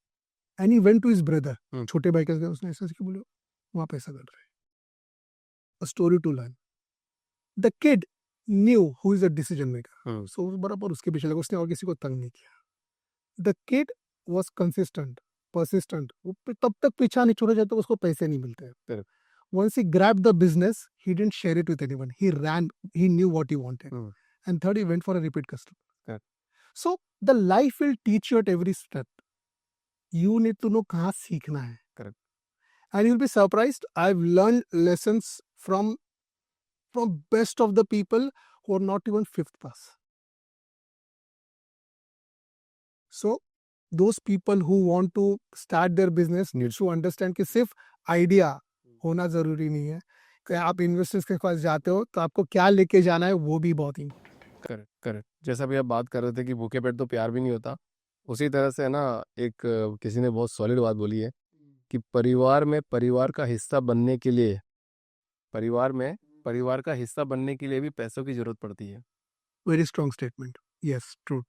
Speaker 1: And he went to his brother, छोटे भाई के, उसने ऐसा कि बोले वहां पैसा कर रहे. A story to learn. The kid knew who is a decision maker. So बराबर उसके पीछे लगा, उसने और किसी को तंग नहीं किया. The kid was consistent, persistent. वो तब तक पीछा नहीं छोड़ा जाता, उसको पैसे नहीं मिलते. Once he grabbed the business, he didn't share it with anyone. He ran. He knew what he wanted. And third, he went for a repeat customer. Correct. So the life will teach you at every step. You need to know कहाँ सीखना है. Correct. And you'll be surprised. I've learned lessons from best of the people who are not even 5th pass. So those people who want to start their business needs to understand कि सिर्फ idea होना जरूरी नहीं है. कि आप investors के पास जाते हो तो आपको क्या लेके जाना है, वो भी बहुत इंपॉर्टेंट.
Speaker 2: करेक्ट. जैसा भी आप बात कर रहे थे कि भूखे पेट तो प्यार भी नहीं होता, उसी तरह से है ना, एक किसी ने बहुत सॉलिड बात बोली है कि परिवार में परिवार का हिस्सा बनने के लिए, परिवार का हिस्सा बनने के लिए भी पैसों की जरूरत पड़ती है.
Speaker 1: Very strong statement. Yes, true,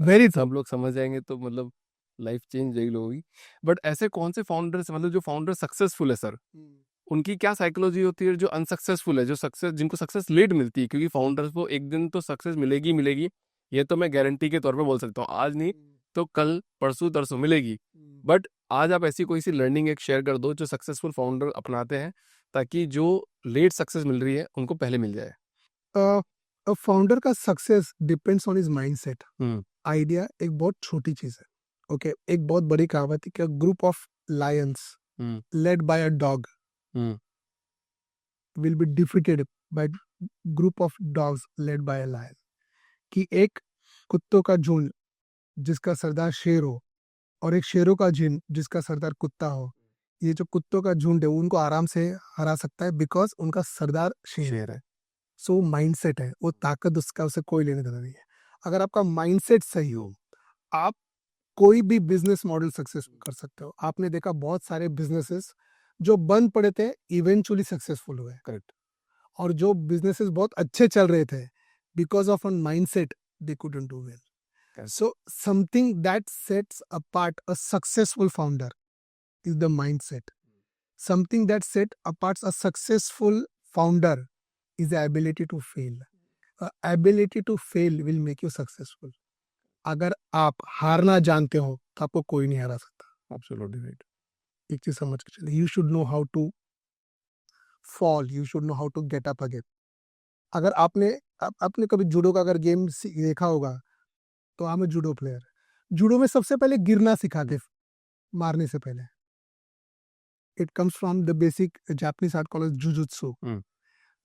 Speaker 1: very.
Speaker 2: सब लोग समझ जाएंगे तो मतलब लाइफ चेंज यही होगी. बट ऐसे कौन से फाउंडर्स, मतलब जो फाउंडर सक्सेसफुल है सर, उनकी क्या साइकोलॉजी होती है जो अनसक्सेसफुल है, जो सक्सेस जिनको सक्सेस लेट मिलती है, क्योंकि फाउंडर्स को एक दिन तो सक्सेस मिलेगी मिलेगी, ये तो मैं गारंटी के तौर पे बोल सकता हूँ, आज नहीं तो कल परसों तरसों मिलेगी। बट आज आप ऐसी कोई सी लर्निंग एक शेयर कर दो जो सक्सेसफुल फाउंडर अपनाते हैं, ताकि जो लेट सक्सेस मिल रही है उनको पहले मिल जाए।
Speaker 1: फाउंडर का success depends on his mindset. Idea एक बहुत छोटी चीज है, ओके एक बहुत बड़ी कहावत है कि group of lions led by a dog will be defeated by group of dogs led by a lion. कि एक कुत्तों का झुंड जिसका सरदार शेर हो और एक शेरों का झुंड जिसका सरदार कुत्ता हो, ये जो कुत्तों का झुंड है उनको आराम से हरा सकता है बिकॉज उनका सरदार शेर है। सो माइंडसेट है, वो ताकत उसका उसे कोई लेने देना नहीं है। अगर आपका माइंडसेट सही हो, आप कोई भी बिजनेस मॉडल सक्सेसफुल कर सकते हो। आपने देखा बहुत सारे बिजनेसेस जो बंद पड़े थे इवेंचुअली सक्सेसफुल हुए।
Speaker 2: करेक्ट।
Speaker 1: और जो बिजनेसेस बहुत अच्छे चल रहे थे because of an mindset they couldn't do well. So something that sets apart a successful founder is the mindset. Something that sets apart a successful founder is the ability to fail. Ability to fail will make you successful. अगर आप हारना जानते हो तो आपको कोई नहीं हरा सकता।
Speaker 2: Absolutely right.
Speaker 1: एक चीज समझ के चलिए, you should know how to fall, you should know how to get up again. अगर आपने कभी जूडो का अगर गेम देखा होगा तो हम जूडो प्लेयर, जूडो में सबसे पहले गिरना सिखाते मारने से पहले। It comes from the basic Japanese art called jujutsu.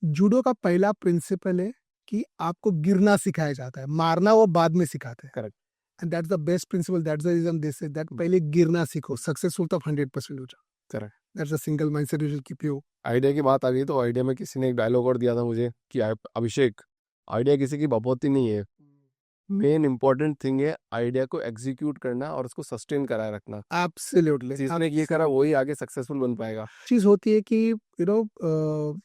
Speaker 1: Judo का पहला प्रिंसिपल है कि आपको गिरना सिखाया जाता है, मारना वो बाद में सिखाते हैं।
Speaker 2: Correct.
Speaker 1: And that's the best principle, that's the reason they say that पहले गिरना सीखो, सक्सेसफुल तो 100% हो जाओ।
Speaker 2: Correct.
Speaker 1: That's a single mindset will keep you.
Speaker 2: Idea की बात आ गई तो आइडिया में किसी ने एक डायलॉग और दिया था मुझे कि अभिषेक, आइडिया किसी की बपौती नहीं है, मेन इंपॉर्टेंट थिंग है आइडिया को एग्जीक्यूट करना और उसको सस्टेन कराए रखना।
Speaker 1: एब्सोल्युटली,
Speaker 2: जिसने ये करा वही आगे सक्सेसफुल बन पाएगा।
Speaker 1: चीज होती है कि यू नो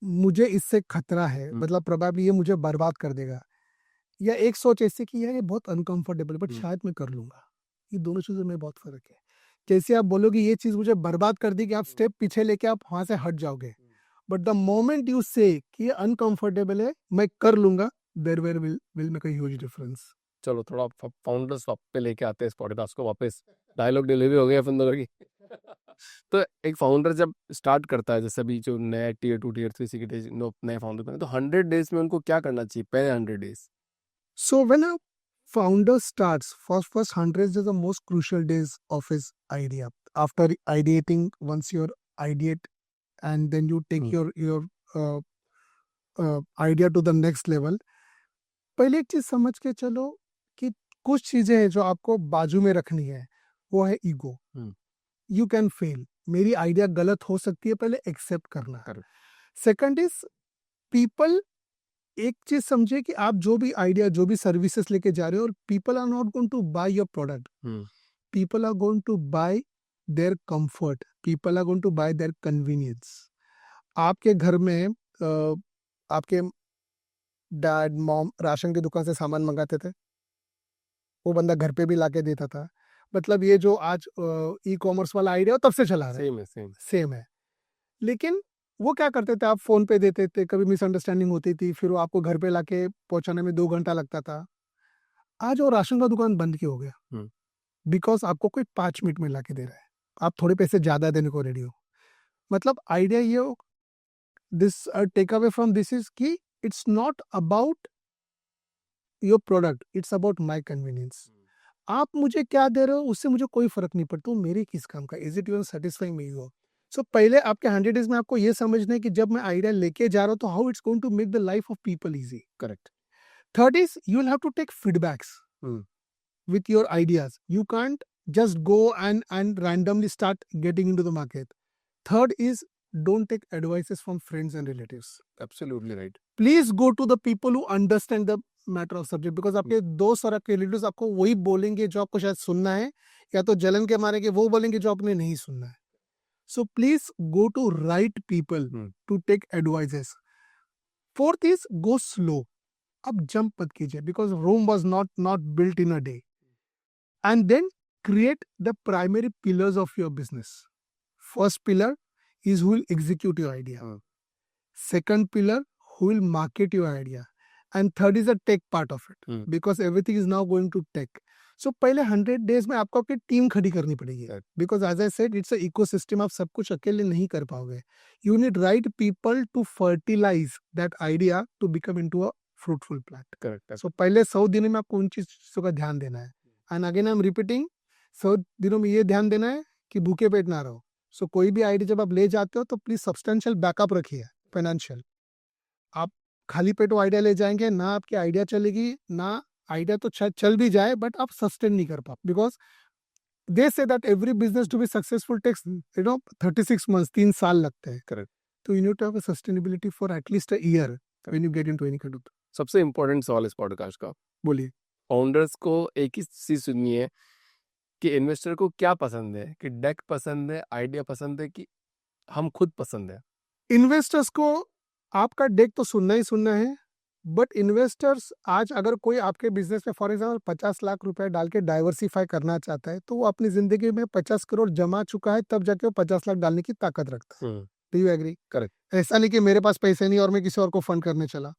Speaker 1: मुझे इससे खतरा है, मतलब प्रोबेबली ये मुझे बर्बाद कर देगा, या एक सोच ऐसी कि यार ये बहुत अनकंफर्टेबल बट शायद मैं कर लूंगा। ये दोनों चीजों में बहुत फर्क है। जैसे आप बोलोगे ये चीज मुझे बर्बाद कर देगी, आप स्टेप पीछे लेके आप वहां से हट जाओगे। बट द मोमेंट यू से कि ये अनकंफर्टेबल है, मैं कर लूंगा, there will make a huge difference.
Speaker 2: चलो थोड़ा फाउंडर्स पे लेके आते हैं इस पॉडकास्ट को वापस। डायलॉग डिलीवरी हो गई अपन दोनों की। तो एक फाउंडर जब स्टार्ट करता है, जैसे अभी जो नया टीयर 2 टीयर 3 की नए फाउंडर बने, तो 100 डेज में उनको क्या करना चाहिए, पहले 100 days?
Speaker 1: So when a founder starts, first 100 is the most crucial days of his idea. After ideating, once you ideate and then you take your idea to the next level, पहले एक चीज समझ के चलो कि कुछ चीजें हैं जो आपको बाजू में रखनी है, वो है ईगो। यू कैन फेल, मेरी आइडिया गलत हो सकती है, पहले एक्सेप्ट करना। सेकंड इज पीपल, एक चीज समझे कि आप जो भी आइडिया जो भी सर्विसेज लेके जा रहे हो, और people are not going to buy your product, people are going to buy their comfort, people are going to buy their convenience. आपके घर में आपके डैड मॉम राशन की दुकान से सामान मंगाते थे, वो बंदा घर पे भी लाके देता था। मतलब ये जो आज ई कॉमर्स वाला आइडिया तब से चला रहा है, सेम है। लेकिन वो क्या करते थे, आप फोन पे देते थे, कभी मिसअंडरस्टैंडिंग होती थी, फिर वो आपको घर पे लाके पहुंचाने में 2 घंटा लगता था। आज वो राशन का दुकान बंद क्यों हो गया? बिकॉज आपको कोई 5 मिनट में लाके दे रहा है, आप थोड़े पैसे ज्यादा देने को रेडी हो। मतलब आइडिया ये हो, this take away from this is कि it's not about your product, it's about my convenience. आप मुझे क्या दे रहे हो उससे मुझे कोई फर्क नहीं पड़ता, वो मेरे किस काम का, is it your satisfying me you. सो पहले आपके 100 डेज में आपको ये समझना है कि जब मैं आइडिया लेके जा रहा हूँ तो how it's going to make the life of people easy. Correct. Third is you will have to take feedbacks with your ideas. You can't just go and randomly start getting into the market. Third is don't take advices from friends and relatives.
Speaker 2: Absolutely right.
Speaker 1: Please go to the people who understand the matter of subject, because आपके दोस्त और आपके relatives आपको वही बोलेंगे जो आपको शायद सुनना है, या तो जलन के मारे के वो बोलेंगे जो आपने नहीं सुनना है। So please go to right people to take advices. Fourth is go slow. अब जंप मत कीजिए, because Rome was not built in a day. And then create the primary pillars of your business. First pillar, is who will execute your idea. Second pillar, who will market your idea. And third is the tech part of it, because everything is now going to tech. So पहले 100 days में आपको आपकी team खड़ी करनी पड़ेगी, because as I said, it's a ecosystem. आप सब कुछ अकेले नहीं कर पाओगे. You need right people to fertilize that idea to become into a fruitful plant.
Speaker 2: Correct.
Speaker 1: So पहले 100 दिनों में आपको उन चीजों का ध्यान देना है. And again I'm repeating, 100 दिनों में ये ध्यान देना है कि भूखे पेट ना रहो. So कोई भी आइडिया जब आप ले जाते हो तो प्लीज सब्सटेंशियल बैकअप रखिए, फाइनेंशियल. आप खाली पेट वो आइडिया ले जाएंगे ना, आपकी आइडिया चलेगी ना. आइडिया तो चल भी जाए बट आप सस्टेन नहीं कर पाओ, because they say that every business to be successful takes 36 months, 3 साल लगते हैं.
Speaker 2: करेक्ट.
Speaker 1: तो you need to have a sustainability for at least a year when you get into any kind of.
Speaker 2: सबसे important सवाल इस पॉडकास्ट का,
Speaker 1: बोलिए.
Speaker 2: Founders को एक ही चीज सुननी है कि इन्वेस्टर को क्या पसंद है, कि डेक पसंद है, आइडिया पसंद है, कि हम खुद पसंद है.
Speaker 1: इन्वेस्टर्स को आपका डेक तो सुनना ही सुनना है, बट इन्वेस्टर्स आज अगर कोई आपके बिजनेस में फॉर एग्जाम्पल 50 लाख रुपए डाल के डाइवर्सिफाई करना चाहता है, तो वो अपनी जिंदगी में 50 करोड़ जमा चुका है, तब जाके वो 50 लाख डालने की ताकत रखता है. Do you agree?
Speaker 2: करेक्ट.
Speaker 1: ऐसा नहीं कि मेरे पास पैसे नहीं और मैं किसी और को फंड करने चला.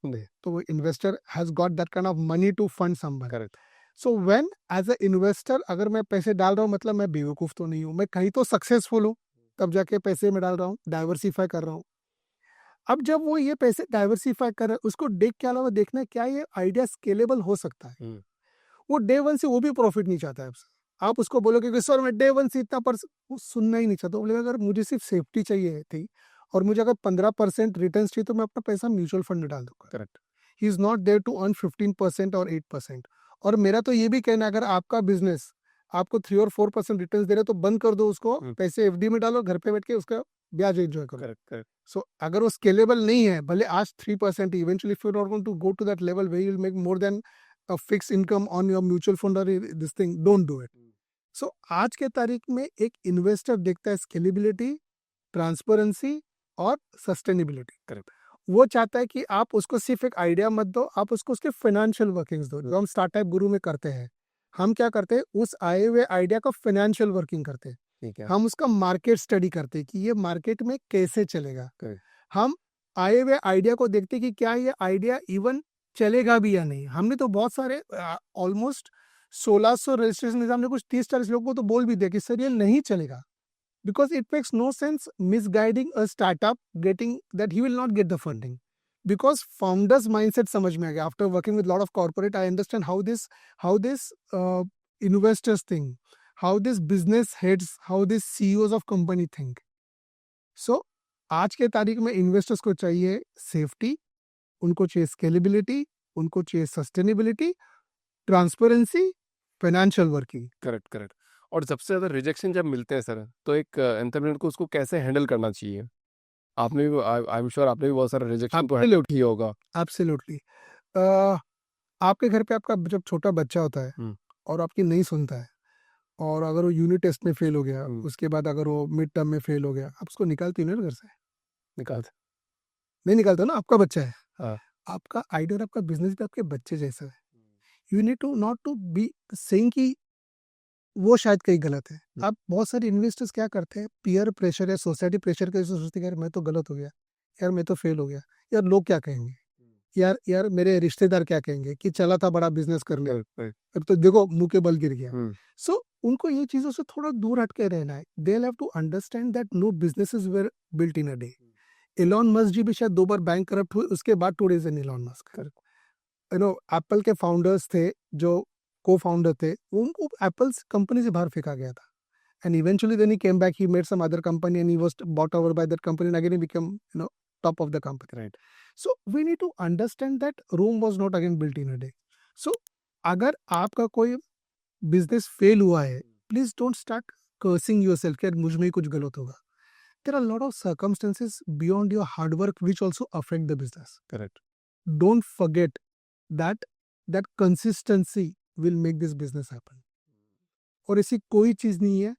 Speaker 1: तो वो investor has got that kind of money to fund someone.
Speaker 2: Correct.
Speaker 1: So when as a investor अगर मैं पैसे डाल रहा हूँ, मतलब मैं बेवकूफ तो नहीं हूँ, मैं कहीं तो सक्सेसफुल हूँ, तब जाके पैसे में डाल रहा हूँ, डाइवर्सिफाई कर रहा हूँ. अब जब वो ये पैसे डाइवर्सिफाई कर रहा है, उसको डेक के अलावा देखना है क्या ये आइडिया स्केलेबल हो सकता है. वो डे वन से वो भी प्रॉफिट नहीं चाहता है आपसे. आप उसको बोलोगे कि सर मैं डे वन से इतना वो सुनना ही नहीं चाहता. बोलेगा अगर मुझे सिर्फ सेफ्टी चाहिए थी और मुझे अगर 15% रिटर्न चाहिए तो मैं अपना पैसा म्यूचुअल फंड में डाल दूंगा.
Speaker 2: Correct.
Speaker 1: He is not there to earn 15% और 8%. और मेरा तो ये भी कहना है, अगर आपका बिजनेस आपको 3 और 4% रिटर्न दे रहे तो बंद कर दो उसको, पैसे एफडी में डालो, घर पे बैठ के उसका ब्याज एंजॉय करो.
Speaker 2: करेक्ट.
Speaker 1: सो अगर वो स्केलेबल नहीं है, भले आज 3%, eventually if you are going to go to that level where you will make more than a fix income on your mutual fund और this thing, don't do it. So आज के तारीख में एक इन्वेस्टर देखता है स्केलेबिलिटी, ट्रांसपेरेंसी और sustainability.
Speaker 2: Correct.
Speaker 1: वो चाहता है कि आप उसको सिर्फ एक आइडिया मत दो, आप उसको उसके फाइनेंशियल वर्किंग्स दो. जो हम स्टार्टअप गुरु में करते हैं, हम क्या करते हैं, उस आए हुए आइडिया का फाइनेंशियल वर्किंग करते हैं. हम उसका मार्केट स्टडी करते हैं कि ये मार्केट में कैसे चलेगा. हम आए हुए आइडिया को देखते हैं कि क्या ये आइडिया इवन चलेगा भी या नहीं. हमने तो बहुत सारे ऑलमोस्ट 1600 रजिस्ट्रेशन, हमने कुछ 30-40 लोगों को तो बोल भी दिया कि सर ये नहीं चलेगा, because it makes no sense misguiding a startup getting that he will not get the funding, because founders mindset समझ में आ गया. After working with lot of corporate, I understand how this investors think, how this business heads, how this CEOs of company think. So आज के तारीख में investors को चाहिए safety, उनको चाहिए स्केलेबिलिटी, उनको चाहिए sustainability, transparency, financial working.
Speaker 2: Correct. और सबसे ज्यादा रिजेक्शन जब मिलते हैं सर, तो एक एंटरप्रेन्योर को उसको कैसे हैंडल करना चाहिए? आपने भी, आई एम श्योर आपने भी बहुत सारा रिजेक्शन तो हैंडल किया होगा.
Speaker 1: एब्सोल्युटली. आपके घर पे आपका जब छोटा बच्चा होता है और आपकी नहीं सुनता है, और अगर वो यूनिट टेस्ट में फेल हो गया, उसके बाद अगर वो मिड टर्म में फेल हो गया, आप उसको निकालते हो ना घर से?
Speaker 2: निकालते
Speaker 1: नहीं निकालते ना, आपका बच्चा है.
Speaker 2: हाँ.
Speaker 1: आपका आइडिया और आपका बिजनेस भी आपके बच्चे जैसा है. You need to not to be saying कि वो शायद कहीं गलत है. आप बहुत सारे इन्वेस्टर्स क्या करते हैं, पीयर प्रेशर या सोसाइटी प्रेशर के सोचते हैं यार मैं तो गलत हो गया, यार मैं तो फेल हो गया, यार लोग क्या कहेंगे, यार मेरे रिश्तेदार क्या कहेंगे कि चला था बड़ा बिजनेस करने, अब तो देखो मुंह के बल गिर गया. सो उनको ये चीजों से थोड़ा दूर हट के रहना है. They have to understand that no businesses were built in a day. Elon Musk ji भी शायद 2 बार बैंक करप्ट हुए, उसके बाद today's an Elon Musk. You know Apple के फाउंडर्स थे, जो को फाउंडर थे, उनको एप्पल कंपनी से बाहर फेंका गया था. And eventually then he came back, he made some other company and he was bought over by that company and again he become top of the company. Right. So we need to understand that Rome was not again built in a day. So अगर आपका कोई business fail हुआ है, please don't start cursing yourself कि मुझ में ही कुछ गलत होगा. There are lot of circumstances beyond your hard work which also affect the business.
Speaker 2: Correct.
Speaker 1: Don't forget that consistency will make this business happen. और ऐसी कोई चीज नहीं है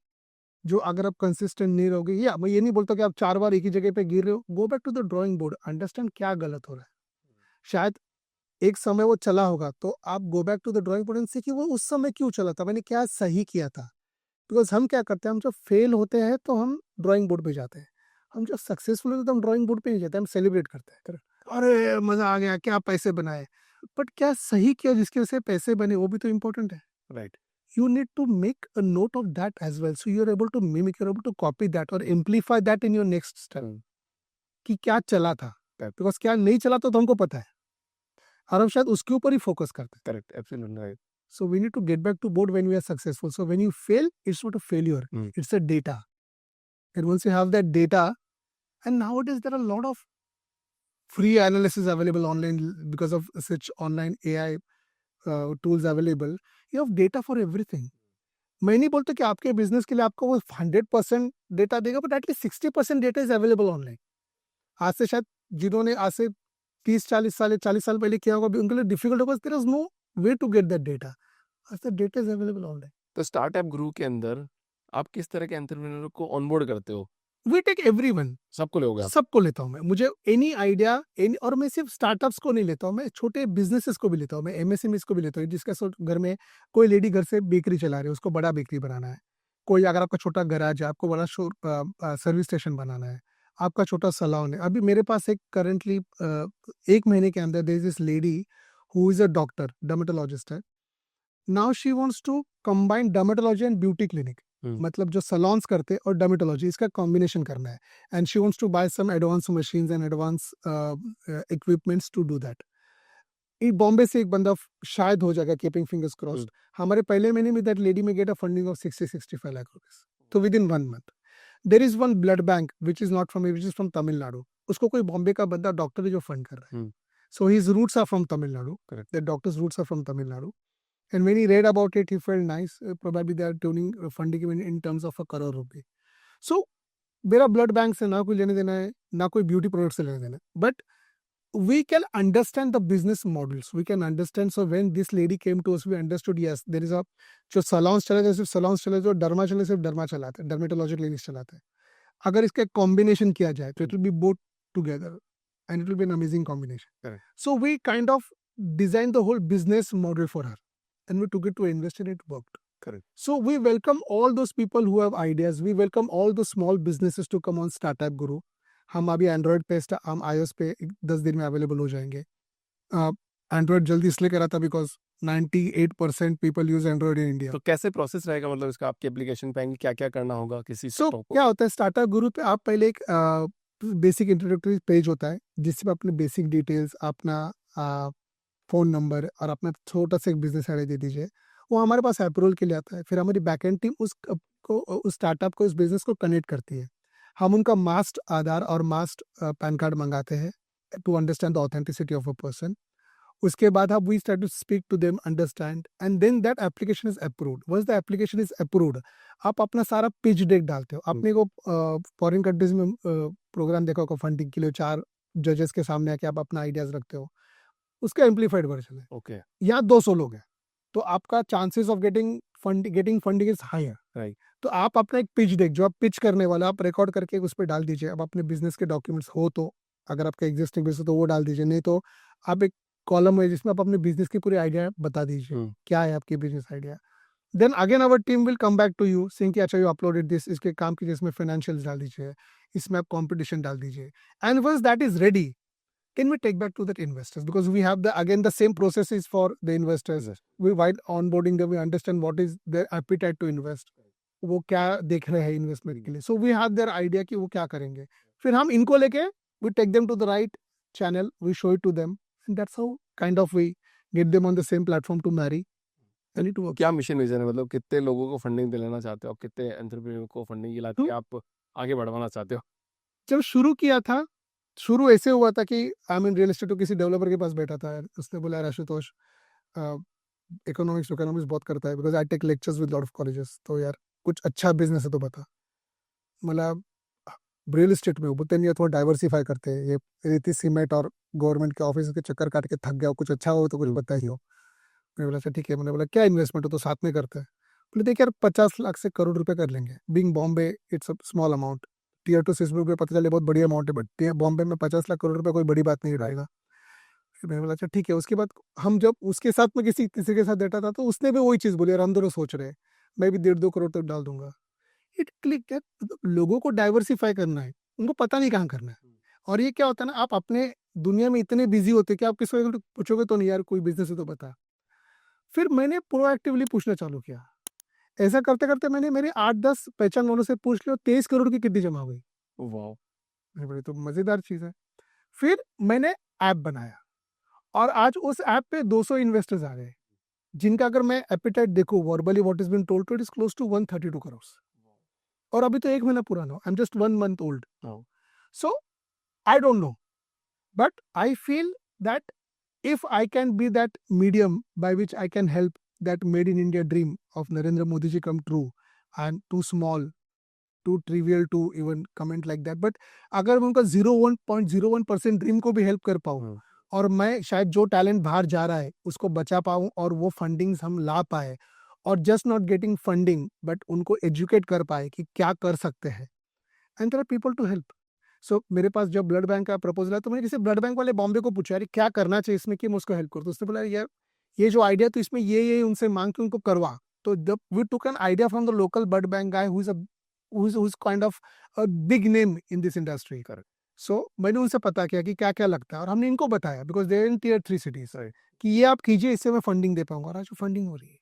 Speaker 1: जो अगर आप कंसिस्टेंट नहीं रहोगे, या मैं ये नहीं बोलता कि आप 4 बार एक ही जगह पे गिर रहे हो. Go back to the drawing board, understand क्या गलत हो रहा है. शायद एक समय वो चला होगा, तो आप go back to the drawing board and सीखिए वो उस समय क्यों चला था, मैंने क्या सही किया था. बिकॉज हम क्या करते हैं, हम जब फेल होते हैं तो हम ड्राइंग बोर्ड पे जाते हैं, हम जब सक्सेसफुल होते तो हम ड्राइंग बोर्ड पे नहीं जाते, हम सेलिब्रेट करते हैं, correct? अरे मजा आ गया, क्या पैसे बनाए, बट क्या सही किया जिसकी वजह से पैसे बने, वो भी तो इम्पोर्टेंट है.
Speaker 2: Right.
Speaker 1: You need to make a note of that as well, so you're able to mimic, you're able to copy that or amplify that in your next step. कि क्या चला था, बिकॉज क्या नहीं चला तो हमको पता है और हम शायद उसके ऊपर ही फोकस करते हैं.
Speaker 2: Correct. Absolutely right.
Speaker 1: So we need to get back to board when we are successful. So when you fail, it's not a failure, it's a data. And once you have that data, and nowadays there are a lot of free analysis available online because of such online AI tools available. You have data for everything. मैं नहीं बोलता कि आपके business के लिए आपको वो 100% data देगा, but at least 60% data is available online. आज से शायद जिन्होंने आज से 40 साल पहले किया होगा उनके लिए डिफिकल्ट होगा. There is no way to get that data. आज the data is available online.
Speaker 2: तो स्टार्टअप गुरु के अंदर आप किस तरह के एंटरप्रेन्योर को ऑनबोर्ड करते हो?
Speaker 1: We take everyone.
Speaker 2: सबको लोगे आप?
Speaker 1: सबको लेता हूँ मैं. मुझे एनी आइडिया और मैं सिर्फ स्टार्टअप्स को नहीं लेता हूँ, मैं छोटे बिजनेसेस को भी लेता हूँ, मैं एमएसएमईज को भी लेता हूँ. जिसका घर में कोई लेडी घर से बेकरी चला रही है, उसको बड़ा बेकरी बनाना है. कोई अगर आपका छोटा गैराज है, आपको बड़ा सर्विस स्टेशन बनाना है, आपका छोटा सैलून है. अभी मेरे पास एक करंटली 1 महीने के अंदर there is this lady who is a doctor, dermatologist है. Now she wants to combine dermatology and beauty clinic. मतलब जो सलॉन्स करते और डर्मेटोलॉजी, इसका कॉम्बिनेशन करना है. And she wants to buy some advance machines and advance equipments to do that. Bombay से एक बंदा शायद हो जाएगा, कीपिंग फिंगर्स क्रॉस्ड. हमारे पहले महीने में that lady may get a funding of 60-65 lakh rupees. तो within 1 month. There is one blood bank which is not from, which is from Tamil Nadu. उसको कोई बॉम्बे का बंदा डॉक्टर है जो फंड कर रहा है. So his roots are from Tamil Nadu. The doctor's roots are from Tamil Nadu. And when he read about it, he felt nice. Probably they are tuning funding him in terms of ₹1 crore. So मेरा blood bank से ना कोई लेने देना है, ना कोई beauty product से लेने देना है. But we can understand the business models. We can understand. So when this lady came to us, we understood, yes, there is a जो salons चले सिर्फ salons चले, जो डर्मा चले सिर्फ डर्मा चलाते हैं, डर्मेटोलॉजी क्लिनिक्स चलाते हैं. अगर इसका कॉम्बिनेशन किया जाए तो it will be both together and it will be an amazing combination.
Speaker 2: Correct.
Speaker 1: So we kind of designed the whole business model for her. And we took it to invest and it worked.
Speaker 2: Correct.
Speaker 1: So we welcome all those people who have ideas. We welcome all the small businesses to come on Startup Guru. हम अभी Android पे, हम iOS पे 10 दिन में available हो जाएंगे. Android जल्दी इसलिए करा था because 98% people use Android in India.
Speaker 2: तो कैसे प्रोसेस रहेगा, मतलब इसका आपके एप्लीकेशन पे आएंगे, क्या क्या करना होगा किसी
Speaker 1: So
Speaker 2: को?
Speaker 1: क्या होता है स्टार्टअप गुरु पे, आप पहले एक बेसिक इंट्रोडक्टरी पेज होता है जिसमें अपने बेसिक डिटेल्स, अपना फ़ोन नंबर और अपना छोटा सा एक बिजनेस आइडिया दे दीजिए. वो हमारे पास अप्रूवल के लिए आता है. फिर हमारी बैकएंड टीम उस स्टार्टअप को, उस बिजनेस को कनेक्ट करती है. हम उनका मास्ट आधार और मास्ट पैन कार्ड मंगाते हैं to understand the authenticity of a person. उसके बाद हम we start to speak to them, understand, and then that application is approved. Once the application is approved, आप अपना सारा पिच डेक डालते हो. आपने को फॉरेन कंट्रीज में प्रोग्राम देखा होगा फंडिंग के लिए, 4 जजेस के सामने आके आप अपना आइडियाज रखते हो. उसका एम्पलीफाइड वर्जन है.
Speaker 2: ओके.
Speaker 1: यहाँ 200 लोग हैं तो आपका chances of getting funding is higher.
Speaker 2: Right.
Speaker 1: तो आप अपना एक पिच डेक जो आप पिच करने वाला, आप रिकॉर्ड करके उस पर डाल दीजिए. अब अपने बिजनेस के डॉक्यूमेंट्स हो तो, अगर आपका एग्जिस्टिंग बिजनेस तो वो डाल दीजिए, नहीं तो आप एक कॉलम है जिसमें आप अपने बिजनेस की पूरी आइडिया बता दीजिए क्या है आपकी business idea. Then again our team will come back to you saying कि अच्छा यू अपलोडेड दिस, इसके काम की जिसमें फाइनेंशियल्स डाल दीजिए, इसमें आप कंपटीशन डाल दीजिए. And once that is ready, can we take back to that investors, because we have the same processes for the investors.
Speaker 2: Yes.
Speaker 1: We while onboarding them, we understand what is their appetite to invest. वो क्या देख रहे हैं investment के लिए. So we have their idea कि वो क्या करेंगे. फिर हम इनको लेके we take them to the right channel, we show it to them, and that's how kind of we get them on the same platform to marry. And it works.
Speaker 2: क्या mission vision है, मतलब कितने लोगों को funding दिलाना चाहते हो आप, कितने एंटरप्रेन्योर को फंडिंग दिलाते आप आगे बढ़वाना चाहते हो?
Speaker 1: जब शुरू किया था, शुरू ऐसे हुआ था कि आई मीन रियल एस्टेट, तो किसी डेवलपर के पास बैठा था. उसने बोला, आशुतोष इकोनॉमिक्स बहुत करता है, because I take lectures with lot of colleges, तो यार कुछ अच्छा बिजनेस है तो बता. मतलब रियल एस्टेट में बोलते नहीं, थोड़ा डाइवर्सिफाई करते हैं, ये रेती सीमेंट और गवर्नमेंट के ऑफिस के चक्कर काट के थक गया, कुछ अच्छा हो तो कुछ बता ही हो. मैंने बोला अच्छा ठीक है. मैंने बोला क्या इन्वेस्टमेंट हो, तो साथ में करते हैं. बोले देख यार 50 लाख से करोड़ रुपए कर लेंगे. Being Bombay it's a small amount. Tier 2 system पे पता चले बहुत बड़ी अमाउंट है, बट बॉम्बे में 50 लाख करोड़ रुपए कोई बड़ी बात नहीं उठाएगा. फिर मैंने बोला अच्छा ठीक है. उसके बाद हम जब उसके साथ में किसी के साथ बैठा था, तो उसने भी वही चीज़ बोली, यार हम दोनों सोच रहे हैं, मैं भी 1.5-2 करोड़ तक डाल दूंगा. It click. लोगों को डाइवर्सिफाई करना है. उनको पता नहीं कहाँ करना है। और ये क्या होता है ना, आप अपने दुनिया में इतने बिजी होते कि आप किसी को पूछोगे तो नहीं यार कोई बिजनेस है तो बता। फिर मैंने प्रोएक्टिवली पूछना चालू किया। ऐसा करते करते मैंने मेरे 8-10 पहचान वालों से पूछ लिया, 23 करोड़ की कितनी जमा हो गई।
Speaker 2: वाह,
Speaker 1: अरे बड़ी तो मजेदार चीज है। फिर मैंने ऐप बनाया और आज उस ऐप पे 200 इन्वेस्टर्स आ गए, जिनका अगर मैं एपिटाइट देखूं verbally what is been told to, it is close to 132 crore. और अभी तो 1 महीना पुराना, I am just 1 month old. So I don't know, but I feel that if I can be that medium by which I can help that made in India dream of Narendra Modi ji come true, I'm too small, too trivial to even comment like that, but अगर मैं उनका 0.01% dream को भी help कर पाऊँ और मैं शायद जो टैलेंट बाहर जा रहा है उसको बचा पाऊँ और वो फंडिंग्स हम ला पाए, और just not getting funding but उनको एजुकेट कर पाए कि क्या कर सकते हैं, and there are people to help. So मेरे पास जब ब्लड बैंक का प्रपोजल है तो मैंने किसी ब्लड बैंक वाले बॉम्बे को पूछा, यार क्या करना चाहिए इसमें कि मैं उसको हेल्प करूँ। तो उसने बोला यार ये जो आइडिया तो इसमें ये उनसे मांग के उनको करवा। तो जब we took an idea from the local blood bank guy who is kind of a big name in this industry. So मैंने उनसे पता किया कि क्या क्या लगता है और हमने इनको बताया, because they in Tier 3 cities, कि ये आप कीजिए, इससे मैं फंडिंग दे पाऊंगा, और आज फंडिंग हो रही है।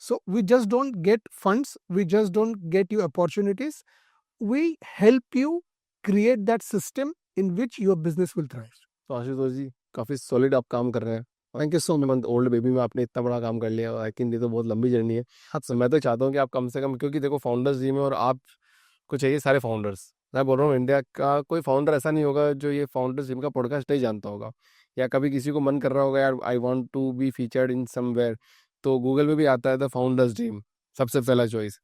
Speaker 1: So we just don't get funds, we just don't get you opportunities, we help you create that system in which your business will thrive.
Speaker 2: तो आशुतोष जी काफी सॉलिड आप काम कर रहे हैं। Thank you so much. Old baby में आपने इतना बड़ा काम कर लिया, आई थिंक ये तो बहुत लंबी जर्नी है। तो मैं तो चाहता हूँ कि आप कम से कम, क्योंकि देखो फाउंडर्स टीम है और आप को चाहिए सारे फाउंडर्स। मैं बोल रहा हूँ इंडिया का कोई फाउंडर ऐसा नहीं होगा जो ये फाउंडर्स टीम का पॉडकास्ट नहीं जानता होगा, या कभी किसी को मन कर रहा होगा यार I want to be featured in somewhere, तो गूगल में भी आता है द फाउंडर्स टीम, सबसे पहला चॉइस।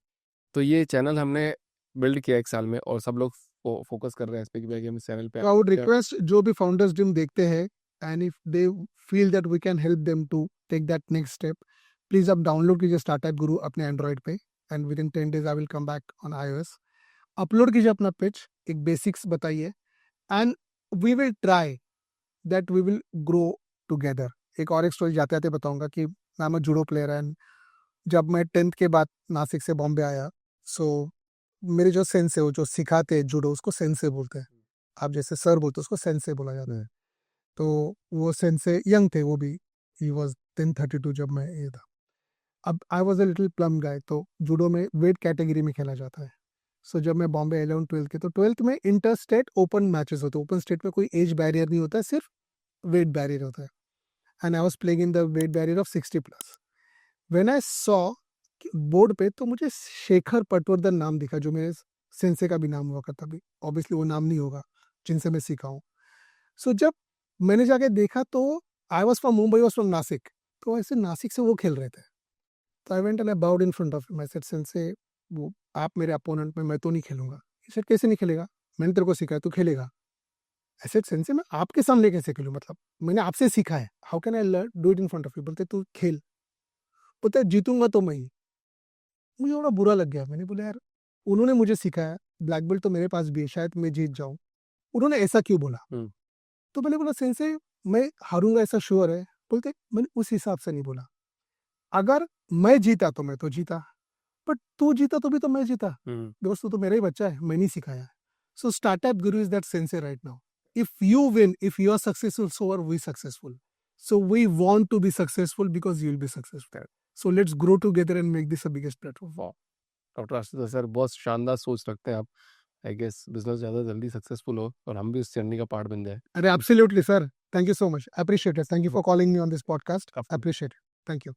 Speaker 2: तो ये चैनल हमने बिल्ड किया 1 साल में और सब लोग फोकस कर रहे हैं इस पे कि भाई हम इस चैनल पे
Speaker 1: So I would request जो भी founders dream देखते हैं, and if they feel that we can help them to take that next step, please आप डाउनलोड कीजिए स्टार्टअप गुरु अपने एंड्रॉइड पे, and within 10 days I will come back on iOS। Upload कीजिए अपना pitch, एक basics बताइए, and we will try that we will grow together. एक और एक स्टोरी जाते जाते बताऊंगा कि मैं am a judo player, and जब मैं 10th के बाद नासिक से बॉम्बे आया, सो मेरे जो सेंसे वो जो सिखाते जूडो उसको सेंसे बोलते हैं, आप जैसे सर बोलते उसको सेंसे बोला जाता है। तो वो सेंसे यंग थे, वो भी ही वाज 1032 जब मैं ये था। अब I was a little plump guy, तो जूडो में वेट कैटेगरी में खेला जाता है। सो जब मैं बॉम्बे 11th-12th के, तो 12th में इंटर स्टेट ओपन मैचेस होते हैं। ओपन स्टेट में कोई एज बैरियर नहीं होता है, सिर्फ वेट बैरियर होता है, and I was playing in the weight barrier of 60+। When I saw board पे, तो मुझे शेखर पटवर्धन नाम दिखा, जो मेरे सेंसे का भी नाम हुआ करता भी, ऑब्वियसली वो नाम नहीं होगा जिनसे मैं सीखा हूँ। सो जब मैंने जाके देखा तो I was from Mumbai, was from Nasik, तो ऐसे नासिक से वो खेल रहे थे। तो I went and I bowed in front of him, I said sensei वो आप मेरे अपोनेंट में, मैं तो नहीं खेलूंगा। ही सेड कैसे नहीं खेलेगा, मैंने तेरे को सिखाया, तू खेलेगा। आई सेड सेंसे मैं आपके सामने कैसे खेलूं, मतलब मैंने आपसे सीखा है, how can I learn do it in front of you. बोलते तू खेल, बोलते जीतूंगा तो मैं ही। मुझे बड़ा बुरा लग गया, मैंने बोला यार उन्होंने मुझे सिखाया, ब्लैक बेल्ट तो मेरे पास भी है, शायद मैं जीत जाऊं, उन्होंने ऐसा क्यों बोला। तो मैंने बोला सेंसे मैं हारूंगा ऐसा श्योर है। बोलते मैंने उस हिसाब से नहीं बोला, अगर मैं जीता तो मैं तो जीता, बट तू जीता तो भी तो मैं जीता, दोस्तों तो मेरा ही बच्चा है, मैं नहीं सिखाया। So startup Guru is that sensei right now. If you win, if you are successful, so are we successful. So we want to be successful because you will be successful. So let's grow together and make this a biggest platform.
Speaker 2: Doctor Ashutosh sir बहुत शानदार सोच रखते हैं आप। I guess business ज़्यादा जल्दी successful हो और हम भी इस जर्नी का पार्ट बन जाए।
Speaker 1: अरे absolutely sir, thank you so much, appreciate it, thank you for calling me on this podcast, appreciate it, thank you.